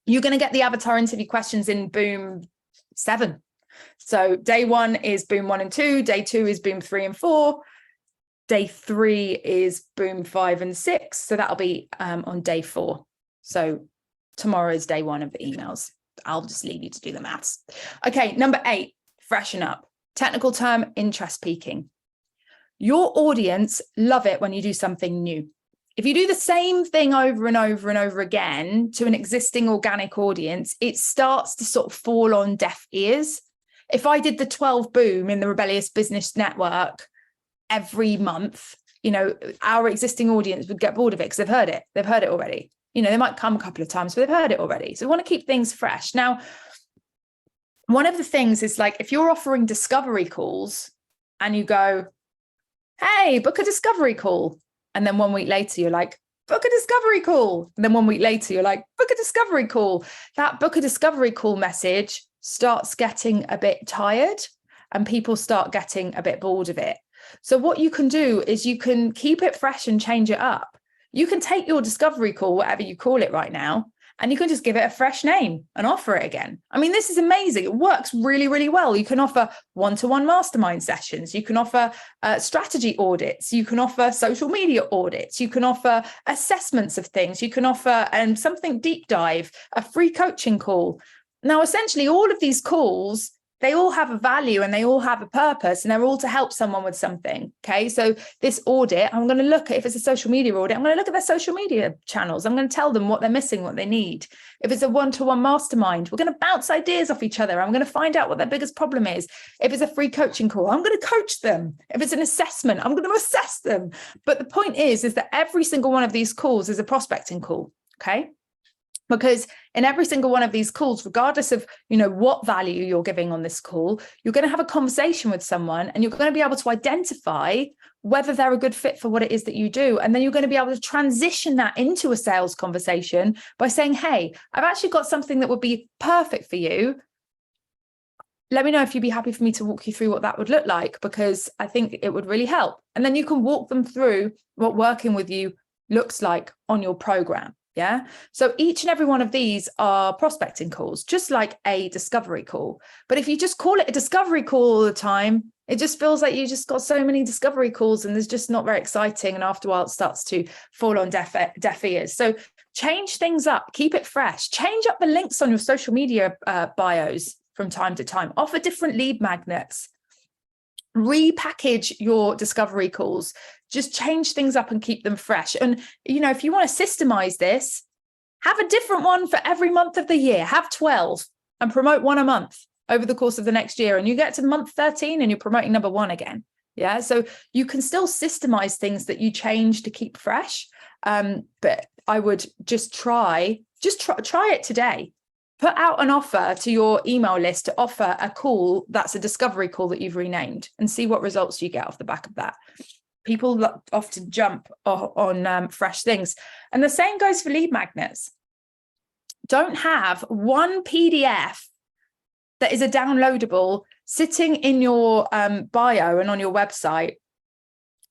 You're going to get the avatar interview questions in boom 7. So day 1 is boom 1 and 2. Day 2 is boom 3 and 4. Day 3 is boom 5 and 6. So that'll be on day 4. So tomorrow is day 1 of the emails. I'll just leave you to do the maths. Okay, number 8, freshen up. Technical term, interest peaking. Your audience love it when you do something new. If you do the same thing over and over and over again to an existing organic audience, it starts to sort of fall on deaf ears. If I did the 12 boom in the Rebellious Business Network every month, our existing audience would get bored of it because they've heard it already. They might come a couple of times, but they've heard it already. So we want to keep things fresh. Now, one of the things is, like, if you're offering discovery calls and you go, hey, book a discovery call. And then 1 week later, you're like, book a discovery call. And then 1 week later, you're like, book a discovery call. That book a discovery call message starts getting a bit tired and people start getting a bit bored of it. So what you can do is you can keep it fresh and change it up. You can take your discovery call, whatever you call it right now, and you can just give it a fresh name and offer it again. I mean, this is amazing. It works really, really well. You can offer one-to-one mastermind sessions. You can offer strategy audits. You can offer social media audits. You can offer assessments of things. You can offer something deep dive, a free coaching call. Now, essentially, all of these calls, they all have a value and they all have a purpose, and they're all to help someone with something. Okay. So this audit, I'm going to look at, if it's a social media audit, I'm going to look at their social media channels. I'm going to tell them what they're missing, what they need. If it's a one-to-one mastermind, we're going to bounce ideas off each other. I'm going to find out what their biggest problem is. If it's a free coaching call, I'm going to coach them. If it's an assessment, I'm going to assess them. But the point is that every single one of these calls is a prospecting call. Okay. Because in every single one of these calls, regardless of, what value you're giving on this call, you're going to have a conversation with someone and you're going to be able to identify whether they're a good fit for what it is that you do. And then you're going to be able to transition that into a sales conversation by saying, hey, I've actually got something that would be perfect for you. let me know if you'd be happy for me to walk you through what that would look like, because I think it would really help. And then you can walk them through what working with you looks like on your program. Yeah. So each and every one of these are prospecting calls, just like a discovery call. But if you just call it a discovery call all the time, it just feels like you just got so many discovery calls and there's just not very exciting. And after a while, it starts to fall on deaf ears. So change things up, keep it fresh, change up the links on your social media bios from time to time, offer different lead magnets, repackage your discovery calls, just change things up and keep them fresh. And, you know, if you want to systemize this, have a different one for every month of the year, have 12 and promote one a month over the course of the next year. And you get to month 13 and you're promoting number 1 again. Yeah. So you can still systemize things that you change to keep fresh. But I would just try it today. Put out an offer to your email list to offer a call that's a discovery call that you've renamed, and see what results you get off the back of that. People often jump on fresh things. And the same goes for lead magnets. Don't have one PDF that is a downloadable sitting in your bio and on your website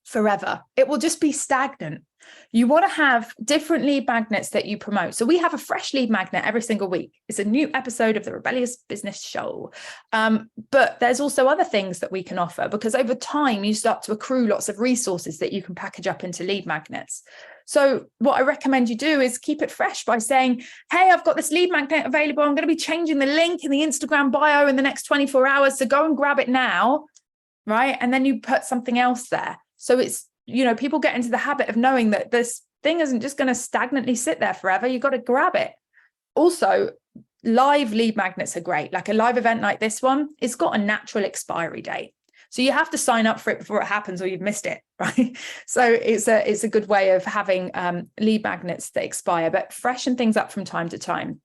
forever. It will just be stagnant. You want to have different lead magnets that you promote. So we have a fresh lead magnet every single week. It's a new episode of the Rebellious Business Show. But there's also other things that we can offer, because over time you start to accrue lots of resources that you can package up into lead magnets. So what I recommend you do is keep it fresh by saying, hey, I've got this lead magnet available. I'm going to be changing the link in the Instagram bio in the next 24 hours. So go and grab it now, right? And then you put something else there. So it's, you know, people get into the habit of knowing that this thing isn't just going to stagnantly sit there forever. You've got to grab it. Also, live lead magnets are great. Like a live event like this one, it's got a natural expiry date. So you have to sign up for it before it happens or you've missed it, right? So it's a good way of having lead magnets that expire, but freshen things up from time to time.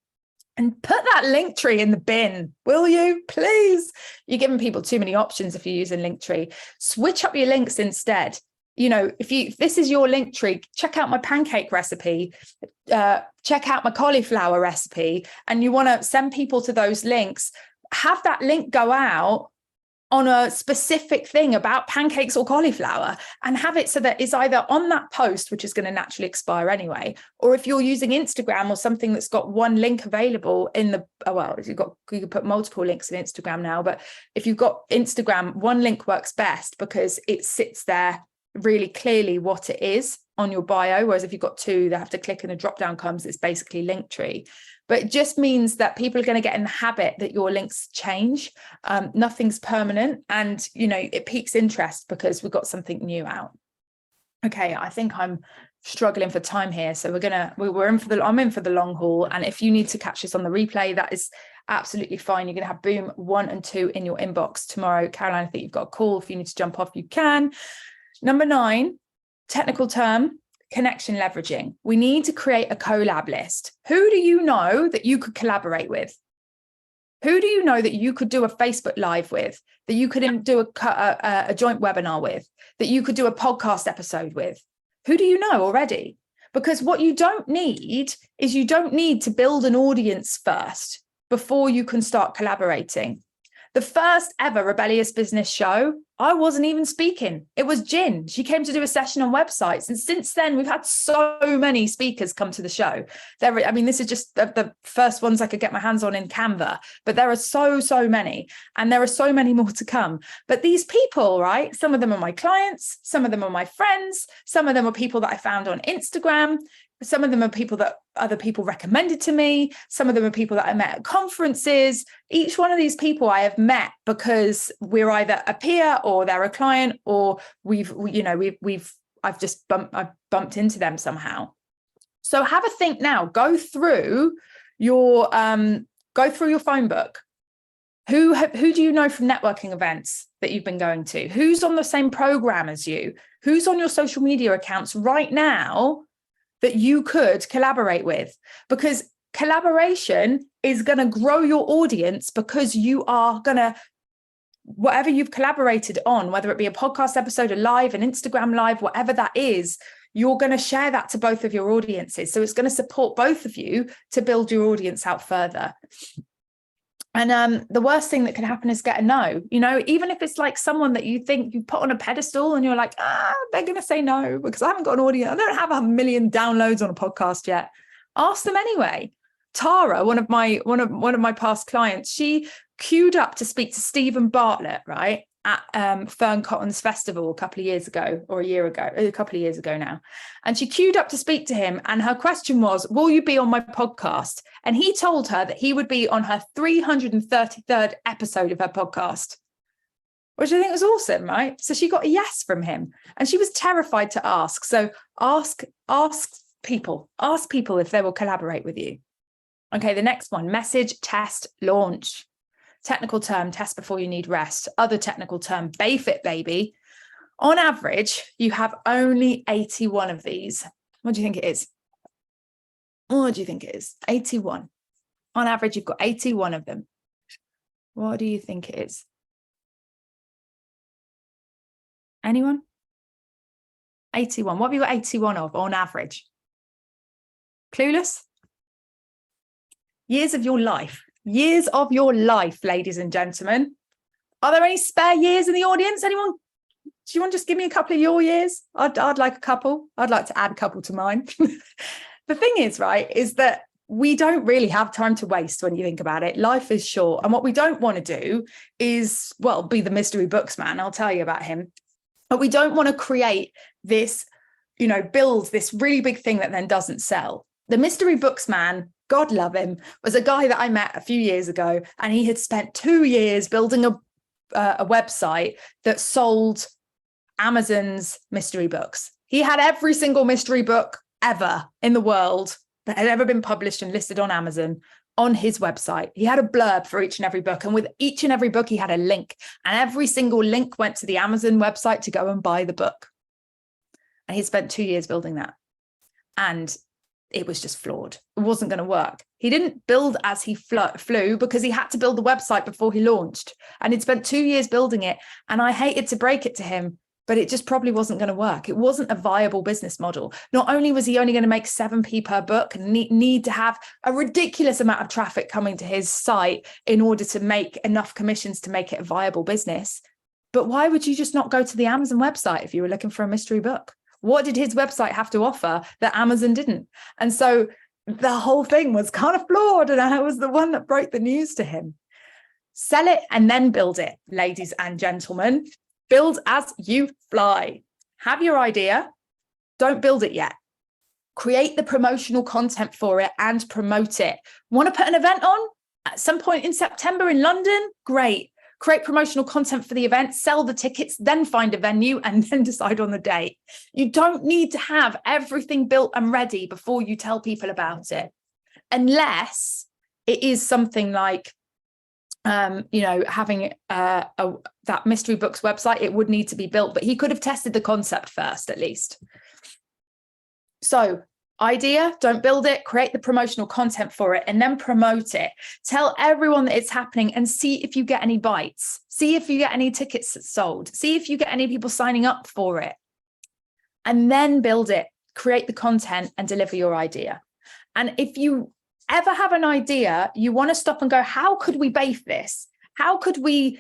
And put that link tree in the bin, will you? Please. You're giving people too many options if you're using Linktree. Switch up your links instead. You know, if this is your link tree, check out my pancake recipe, check out my cauliflower recipe, and you want to send people to those links, have that link go out on a specific thing about pancakes or cauliflower, and have it so that it's either on that post, which is going to naturally expire anyway, or if you're using Instagram or something that's got one link available in the, you can put multiple links in Instagram now, but if you've got Instagram, one link works best because it sits there really clearly what it is on your bio, whereas if you've got two, they have to click and a drop down comes, it's basically Linktree. But it just means that people are going to get in the habit that your links change. Nothing's permanent, and you know, it piques interest because we've got something new out. Okay, I think I'm struggling for time here, so I'm in for the long haul, and if you need to catch this on the replay, that is absolutely fine. You're going to have boom 1 and 2 in your inbox tomorrow. Caroline, I think you've got a call. If you need to jump off, you can. Number 9, technical term, connection leveraging. We need to create a collab list. Who do you know that you could collaborate with? Who do you know that you could do a Facebook Live with, that you could do a joint webinar with, that you could do a podcast episode with? Who do you know already? Because what you don't need is to build an audience first before you can start collaborating. The first ever Rebellious Business Show, I wasn't even speaking. It was Jin. She came to do a session on websites. And since then, we've had so many speakers come to the show. This is just the first ones I could get my hands on in Canva, but there are so many, and there are so many more to come. But these people, right? Some of them are my clients. Some of them are my friends. Some of them are people that I found on Instagram. Some of them are people that other people recommended to me. Some of them are people that I met at conferences. Each one of these people I have met because we're either a peer or they're a client, or I've bumped into them somehow. So have a think now. Go through your phone book. Who do you know from networking events that you've been going to? Who's on the same program as you? Who's on your social media accounts right now that you could collaborate with? Because collaboration is going to grow your audience, because you are going to, whatever you've collaborated on, whether it be a podcast episode, a live, an Instagram live, whatever that is, you're going to share that to both of your audiences. So it's going to support both of you to build your audience out further. And the worst thing that can happen is get a no, you know, even if it's like someone that you think you put on a pedestal and you're like, they're going to say no because I haven't got an audience. I don't have 1 million downloads on a podcast yet. Ask them anyway. Tara, one of my past clients, she queued up to speak to Stephen Bartlett, right, at Fern Cotton's festival a couple of years ago now. And she queued up to speak to him. And her question was, will you be on my podcast? And he told her that he would be on her 333rd episode of her podcast, which I think was awesome, right? So she got a yes from him and she was terrified to ask. So ask people if they will collaborate with you. Okay, the next one, message, test, launch. Technical term, test before you need rest. Other technical term, BAFE it, baby. On average, you have only 81 of these. What do you think it is? What do you think it is? 81. On average, you've got 81 of them. What do you think it is? Anyone? 81. What have you got 81 of on average? Clueless? Years of your life, ladies and gentlemen. Are there any spare years in the audience? Anyone? Do you want to just give me a couple of your years? I'd like a couple. I'd like to add a couple to mine. The thing is, right, is that we don't really have time to waste when you think about it. Life is short. And what we don't want to do is, well, be the mystery books man. I'll tell you about him. But we don't want to create this, you know, build this really big thing that then doesn't sell. The mystery books man, God love him, was a guy that I met a few years ago, and he had spent 2 years building a website that sold Amazon's mystery books. He had every single mystery book ever in the world that had ever been published and listed on Amazon on his website. He had a blurb for each and every book, and with each and every book, he had a link, and every single link went to the Amazon website to go and buy the book. And he spent 2 years building that. And it was just flawed. It wasn't going to work. He didn't build as he flew because he had to build the website before he launched. And he'd spent 2 years building it. And I hated to break it to him, but it just probably wasn't going to work. It wasn't a viable business model. Not only was he only going to make 7p per book and need to have a ridiculous amount of traffic coming to his site in order to make enough commissions to make it a viable business, but why would you just not go to the Amazon website if you were looking for a mystery book? What did his website have to offer that Amazon didn't? And so the whole thing was kind of flawed, and I was the one that broke the news to him. Sell it and then build it, ladies and gentlemen. Build as you fly. Have your idea. Don't build it yet. Create the promotional content for it and promote it. Want to put an event on at some point in September in London? Great. Create promotional content for the event, sell the tickets, then find a venue and then decide on the date. You don't need to have everything built and ready before you tell people about it, unless it is something like, having that mystery books website. It would need to be built, but he could have tested the concept first, at least. So idea, don't build it, create the promotional content for it and then promote it. Tell everyone that it's happening and see if you get any bites. See if you get any tickets sold. See if you get any people signing up for it. And then build it, create the content and deliver your idea. And if you ever have an idea, you want to stop and go, how could we BAFE this? How could we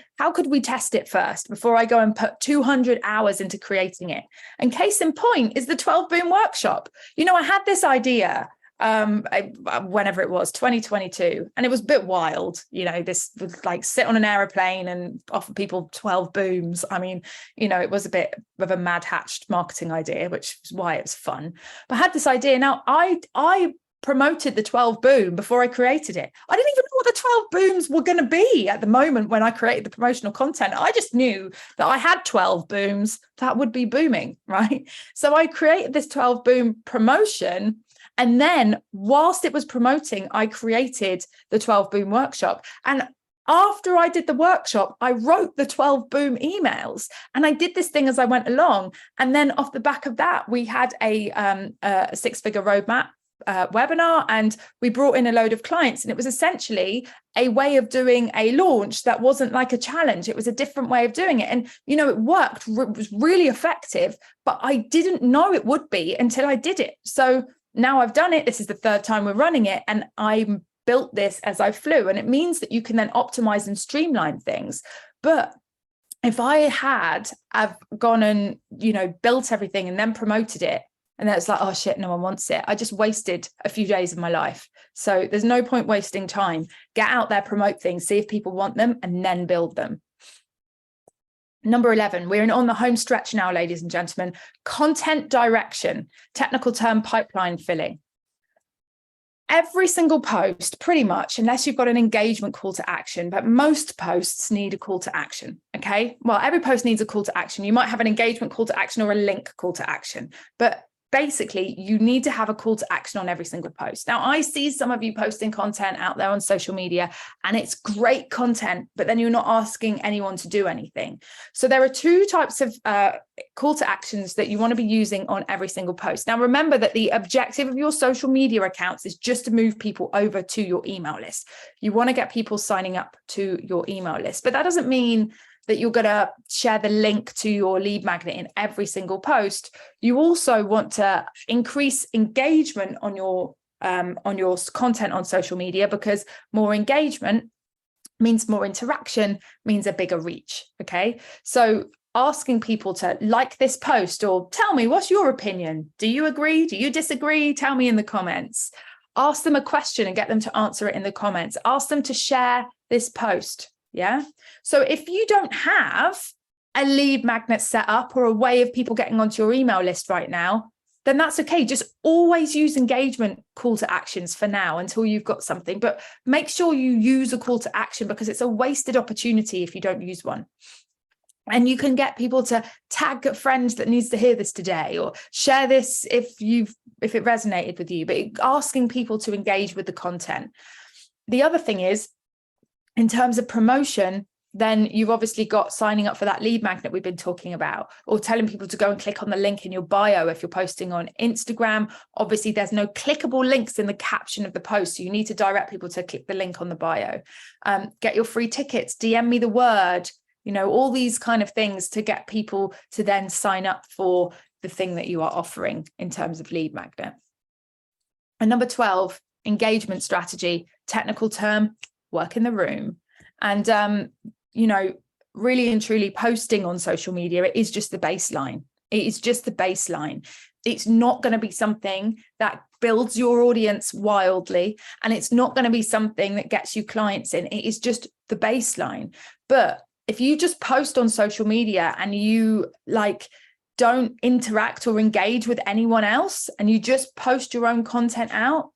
test it first before I go and put 200 hours into creating it? And case in point is the 12 Boom workshop. You know, I had this idea whenever it was, 2022, and it was a bit wild. You know, this was like sit on an aeroplane and offer people 12 booms. I mean, you know, it was a bit of a mad hatched marketing idea, which is why it was fun. But I had this idea. Now I promoted the 12 boom before I created it. I didn't even know what the 12 booms were going to be at the moment when I created the promotional content. I just knew that I had 12 booms that would be booming, right? So I created this 12 boom promotion. And then whilst it was promoting, I created the 12 boom workshop. And after I did the workshop, I wrote the 12 boom emails, and I did this thing as I went along. And then off the back of that, we had a six-figure roadmap webinar, and we brought in a load of clients, and it was essentially a way of doing a launch that wasn't like a challenge. It was a different way of doing it, and you know, it worked. It was really effective, but I didn't know it would be until I did it. So now I've done it. This is the third time we're running it, and I'm built this as I flew. And it means that you can then optimize and streamline things. But if I've gone and, built everything and then promoted it, and then it's like, oh shit, no one wants it, I just wasted a few days of my life. So there's no point wasting time. Get out there, promote things, see if people want them, and then build them. Number 11, we're on the home stretch now, ladies and gentlemen. Content direction, technical term, pipeline filling. Every single post, pretty much, unless you've got an engagement call to action, but most posts need a call to action, okay? Well, every post needs a call to action. You might have an engagement call to action or a link call to action, but basically you need to have a call to action on every single post. Now, I see some of you posting content out there on social media, and it's great content, but then you're not asking anyone to do anything. So there are two types of call to actions that you want to be using on every single post. Now, remember that the objective of your social media accounts is just to move people over to your email list. You want to get people signing up to your email list, but that doesn't mean that you're going to share the link to your lead magnet in every single post. You also want to increase engagement on your content on social media, because more engagement means more interaction, means a bigger reach. Okay, so asking people to like this post, or tell me, what's your opinion? Do you agree? Do you disagree? Tell me in the comments. Ask them a question and get them to answer it in the comments. Ask them to share this post. Yeah. So if you don't have a lead magnet set up or a way of people getting onto your email list right now, then that's okay. Just always use engagement call to actions for now until you've got something, but make sure you use a call to action, because it's a wasted opportunity if you don't use one. And you can get people to tag a friend that needs to hear this today, or share this if it resonated with you, but asking people to engage with the content. The other thing is, in terms of promotion, then you've obviously got signing up for that lead magnet we've been talking about, or telling people to go and click on the link in your bio if you're posting on Instagram. Obviously, there's no clickable links in the caption of the post, so you need to direct people to click the link on the bio. Get your free tickets, DM me the word, all these kind of things to get people to then sign up for the thing that you are offering in terms of lead magnet. And number 12, engagement strategy, technical term, work in the room. And really and truly, posting on social media, it is just the baseline. It is just the baseline. It's not going to be something that builds your audience wildly, and it's not going to be something that gets you clients in. It is just the baseline. But if you just post on social media and you don't interact or engage with anyone else, and you just post your own content out,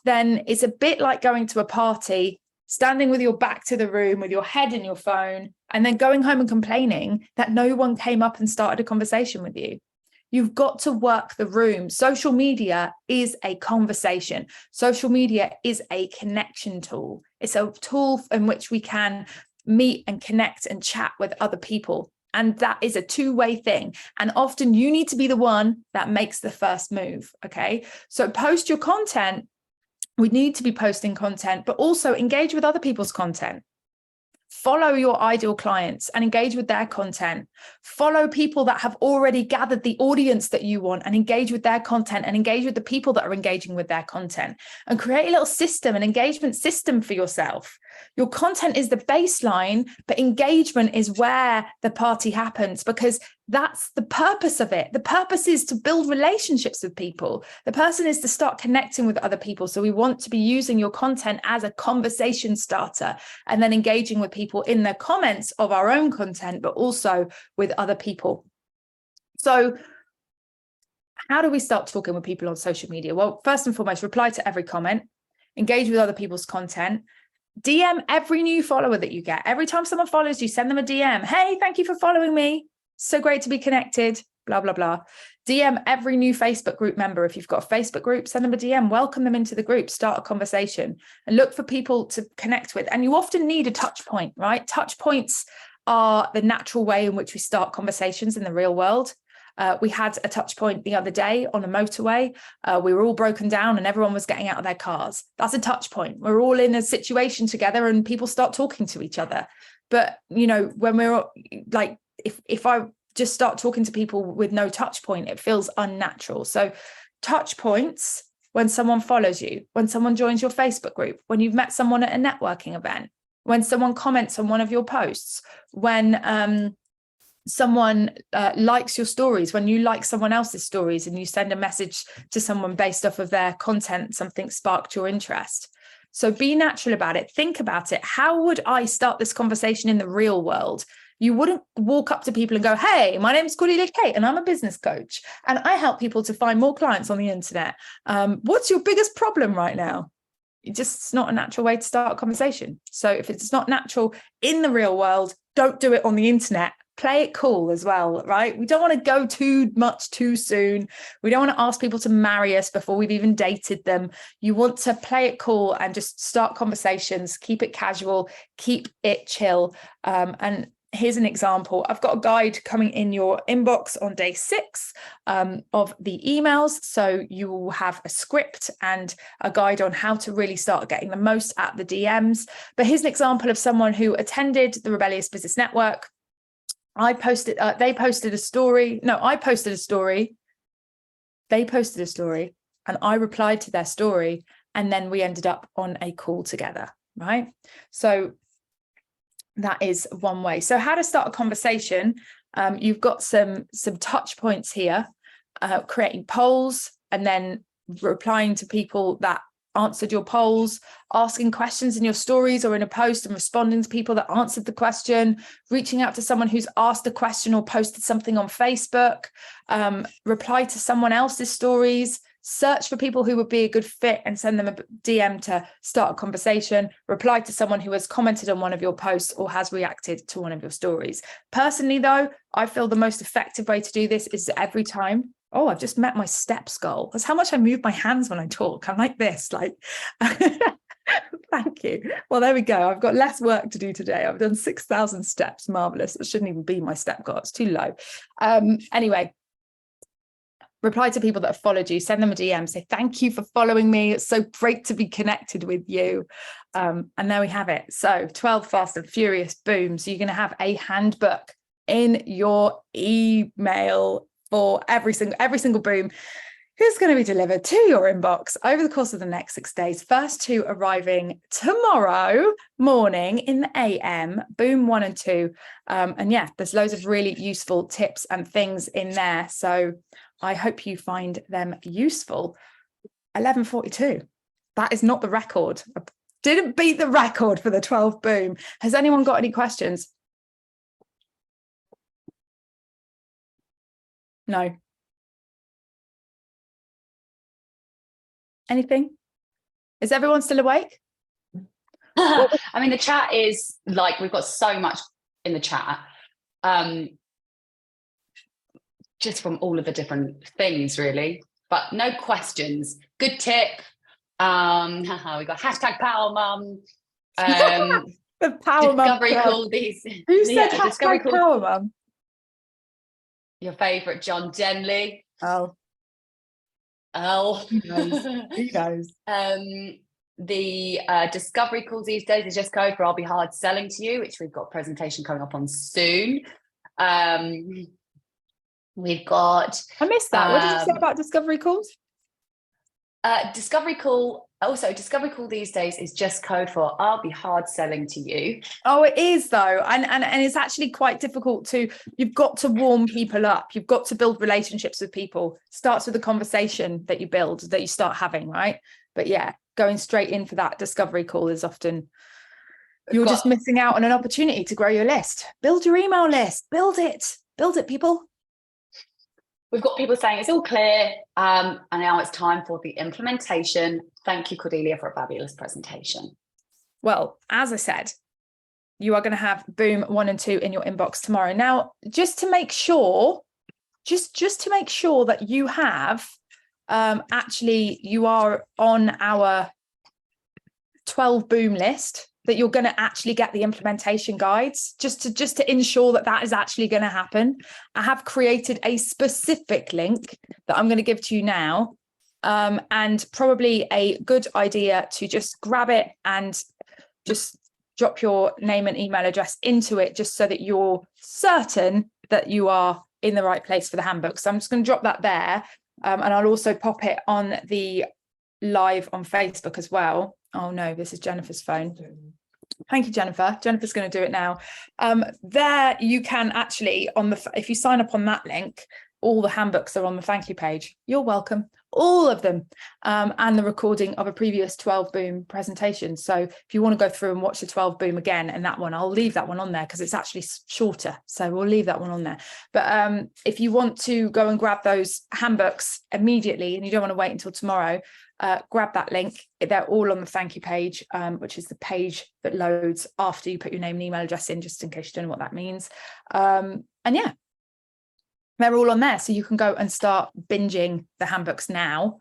then it's a bit like going to a party, standing with your back to the room with your head in your phone, and then going home and complaining that no one came up and started a conversation with you. You've got to work the room. Social media is a conversation. Social media is a connection tool. It's a tool in which we can meet and connect and chat with other people. And that is a two-way thing. And often you need to be the one that makes the first move. Okay. So post your content. We need to be posting content, but also engage with other people's content. Follow your ideal clients and engage with their content. Follow people that have already gathered the audience that you want and engage with their content, and engage with the people that are engaging with their content, and create a little system, an engagement system for yourself. Your content is the baseline, but engagement is where the party happens, because that's the purpose of it. The purpose is to build relationships with people. The person is to start connecting with other people. So we want to be using your content as a conversation starter, and then engaging with people in the comments of our own content, but also with other people. So how do we start talking with people on social media? Well, first and foremost, reply to every comment, engage with other people's content, DM every new follower that you get. Every time someone follows you, send them a DM. Hey, thank you for following me. So great to be connected, blah, blah, blah. DM every new Facebook group member. If you've got a Facebook group, send them a DM, welcome them into the group, start a conversation, and look for people to connect with. And you often need a touch point, right? Touch points are the natural way in which we start conversations in the real world. We had a touch point the other day on a motorway. We were all broken down and everyone was getting out of their cars. That's a touch point. We're all in a situation together and people start talking to each other. But, when we're like, if I just start talking to people with no touch point, it feels unnatural. So touch points, when someone follows you, when someone joins your Facebook group, when you've met someone at a networking event, when someone comments on one of your posts, when someone likes your stories, when you like someone else's stories and you send a message to someone based off of their content, something sparked your interest. So be natural about it. Think about it. How would I start this conversation in the real world? You wouldn't walk up to people and go, hey, my name is Cordelia Kate and I'm a business coach and I help people to find more clients on the internet. What's your biggest problem right now? It's not a natural way to start a conversation. So if it's not natural in the real world, don't do it on the internet. Play it cool as well, right? We don't want to go too much too soon. We don't want to ask people to marry us before we've even dated them. You want to play it cool and just start conversations, keep it casual, keep it chill. And here's an example. I've got a guide coming in your inbox on day 6 of the emails. So you will have a script and a guide on how to really start getting the most at the DMs. But here's an example of someone who attended the Rebellious Business Network. They posted a story. No, I posted a story. They posted a story and I replied to their story. And then we ended up on a call together, right? So that is one way. So how to start a conversation. You've got some touch points here, creating polls and then replying to people that answered your polls, asking questions in your stories or in a post and responding to people that answered the question, reaching out to someone who's asked a question or posted something on Facebook, reply to someone else's stories, search for people who would be a good fit and send them a DM to start a conversation, reply to someone who has commented on one of your posts or has reacted to one of your stories. Personally, though, I feel the most effective way to do this is every time. Oh, I've just met my steps goal. That's how much I move my hands when I talk. I'm like this, like, thank you. Well, there we go. I've got less work to do today. I've done 6,000 steps. Marvelous. It shouldn't even be my step goal. It's too low. Anyway, reply to people that have followed you, send them a DM, say, thank you for following me. It's so great to be connected with you. And there we have it. So 12 fast and furious, boom. So you're going to have a handbook in your email for every single boom is going to be delivered to your inbox over the course of the next 6 days. First 2 arriving tomorrow morning in the AM, boom 1 and 2. And yeah, there's loads of really useful tips and things in there. So I hope you find them useful. 11:42. That is not the record. I didn't beat the record for the 12 boom. Has anyone got any questions? No. Anything? Is everyone still awake? I mean, the chat is like, we've got so much in the chat, just from all of the different things, really, but no questions. Good tip. We got hashtag Power Mum. The Power Mum Discovery Call these. Who said Discovery hashtag Power Mum? Your favourite, John Denley. Oh. Who knows? The discovery calls these days is just code for I'll be hard selling to you, which we've got a presentation coming up on soon. We've got... I missed that. What did you say about discovery calls? Discovery call these days is just code for I'll be hard selling to you. Oh, it is though. And it's actually quite difficult you've got to warm people up. You've got to build relationships with people. Starts with the conversation that you build, that you start having, right? But yeah, going straight in for that discovery call is often, you're just missing out on an opportunity to grow your list. Build your email list, build it, people. We've got people saying it's all clear, and now it's time for the implementation. Thank you, Cordelia, for a fabulous presentation. Well, as I said, you are going to have boom 1 and 2 in your inbox tomorrow. Now, just to make sure that you have, actually, you are on our 12 boom list, that you're going to actually get the implementation guides, just to ensure that is actually going to happen. I have created a specific link that I'm going to give to you now, and probably a good idea to just grab it and just drop your name and email address into it, just so that you're certain that you are in the right place for the handbook. So I'm just going to drop that there, and I'll also pop it on the live on Facebook as well. Oh no, this is Jennifer's phone. Thank you, Jennifer. Jennifer's going to do it now. There you can actually, if you sign up on that link, all the handbooks are on the thank you page. You're welcome. All of them. And the recording of a previous 12 Boom presentation. So if you want to go through and watch the 12 Boom again, and that one, I'll leave that one on there because it's actually shorter. So we'll leave that one on there. But if you want to go and grab those handbooks immediately and you don't want to wait until tomorrow, grab that link. They're all on the thank you page, which is the page that loads after you put your name and email address in, just in case you don't know what that means. And yeah, they're all on there. So you can go and start binging the handbooks now,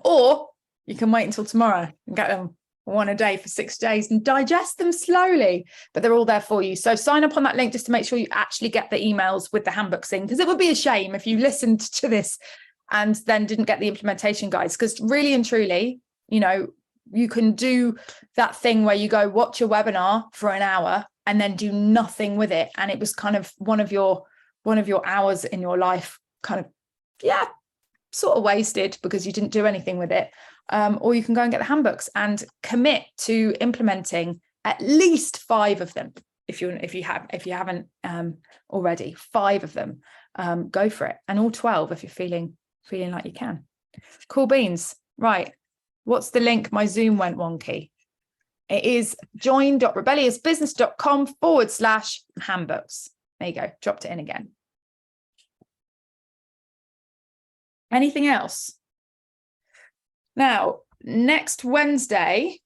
or you can wait until tomorrow and get them one a day for 6 days and digest them slowly, but they're all there for you. So sign up on that link just to make sure you actually get the emails with the handbooks in, because it would be a shame if you listened to this and then didn't get the implementation guides, because really and truly, you know, you can do that thing where you go watch a webinar for an hour and then do nothing with it. And it was kind of one of your hours in your life kind of, sort of wasted because you didn't do anything with it. Or you can go and get the handbooks and commit to implementing at least 5 of them. If you haven't already, 5 of them, go for it. And all 12 if you're feeling like you can. Cool beans. Right. What's the link? My Zoom went wonky. It is join.rebelliousbusiness.com/handbooks. There you go. Dropped it in again. Anything else? Now, next Wednesday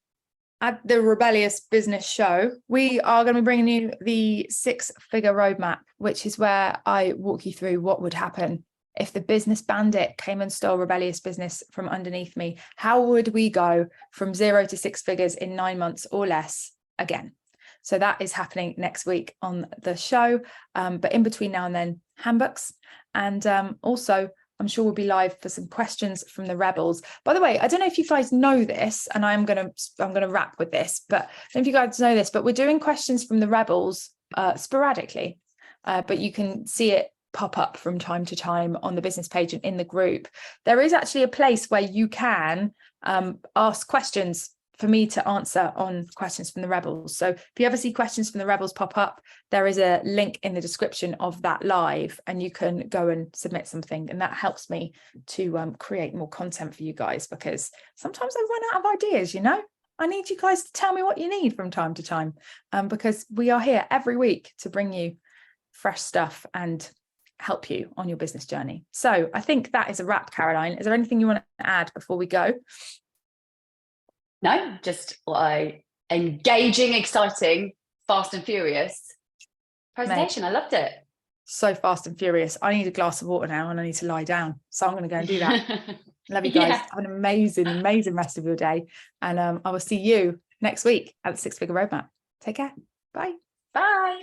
at the Rebellious Business Show, we are going to be bringing you the 6-figure roadmap, which is where I walk you through what would happen if the business bandit came and stole Rebellious Business from underneath me. How would we go from 0 to 6 figures in 9 months or less again? So that is happening next week on the show. But in between now and then, handbooks. And also, I'm sure we'll be live for some questions from the rebels. By the way, I don't know if you guys know this, and I'm gonna wrap with this, but I don't know if you guys know this, but we're doing questions from the rebels sporadically. But you can see it pop up from time to time on the business page and in the group. There is actually a place where you can ask questions for me to answer on questions from the rebels. So if you ever see questions from the rebels pop up, there is a link in the description of that live, and you can go and submit something, and that helps me to create more content for you guys, because sometimes I run out of ideas. I need you guys to tell me what you need from time to time, because we are here every week to bring you fresh stuff and help you on your business journey. So I think that is a wrap. Caroline, is there anything you want to add before we go? No, just engaging, exciting, fast and furious presentation. Mate, I loved it. So fast and furious. I need a glass of water now and I need to lie down. So I'm going to go and do that. Love you guys. Yeah. Have an amazing rest of your day. And I will see you next week at the 6-figure roadmap. Take care. Bye. Bye.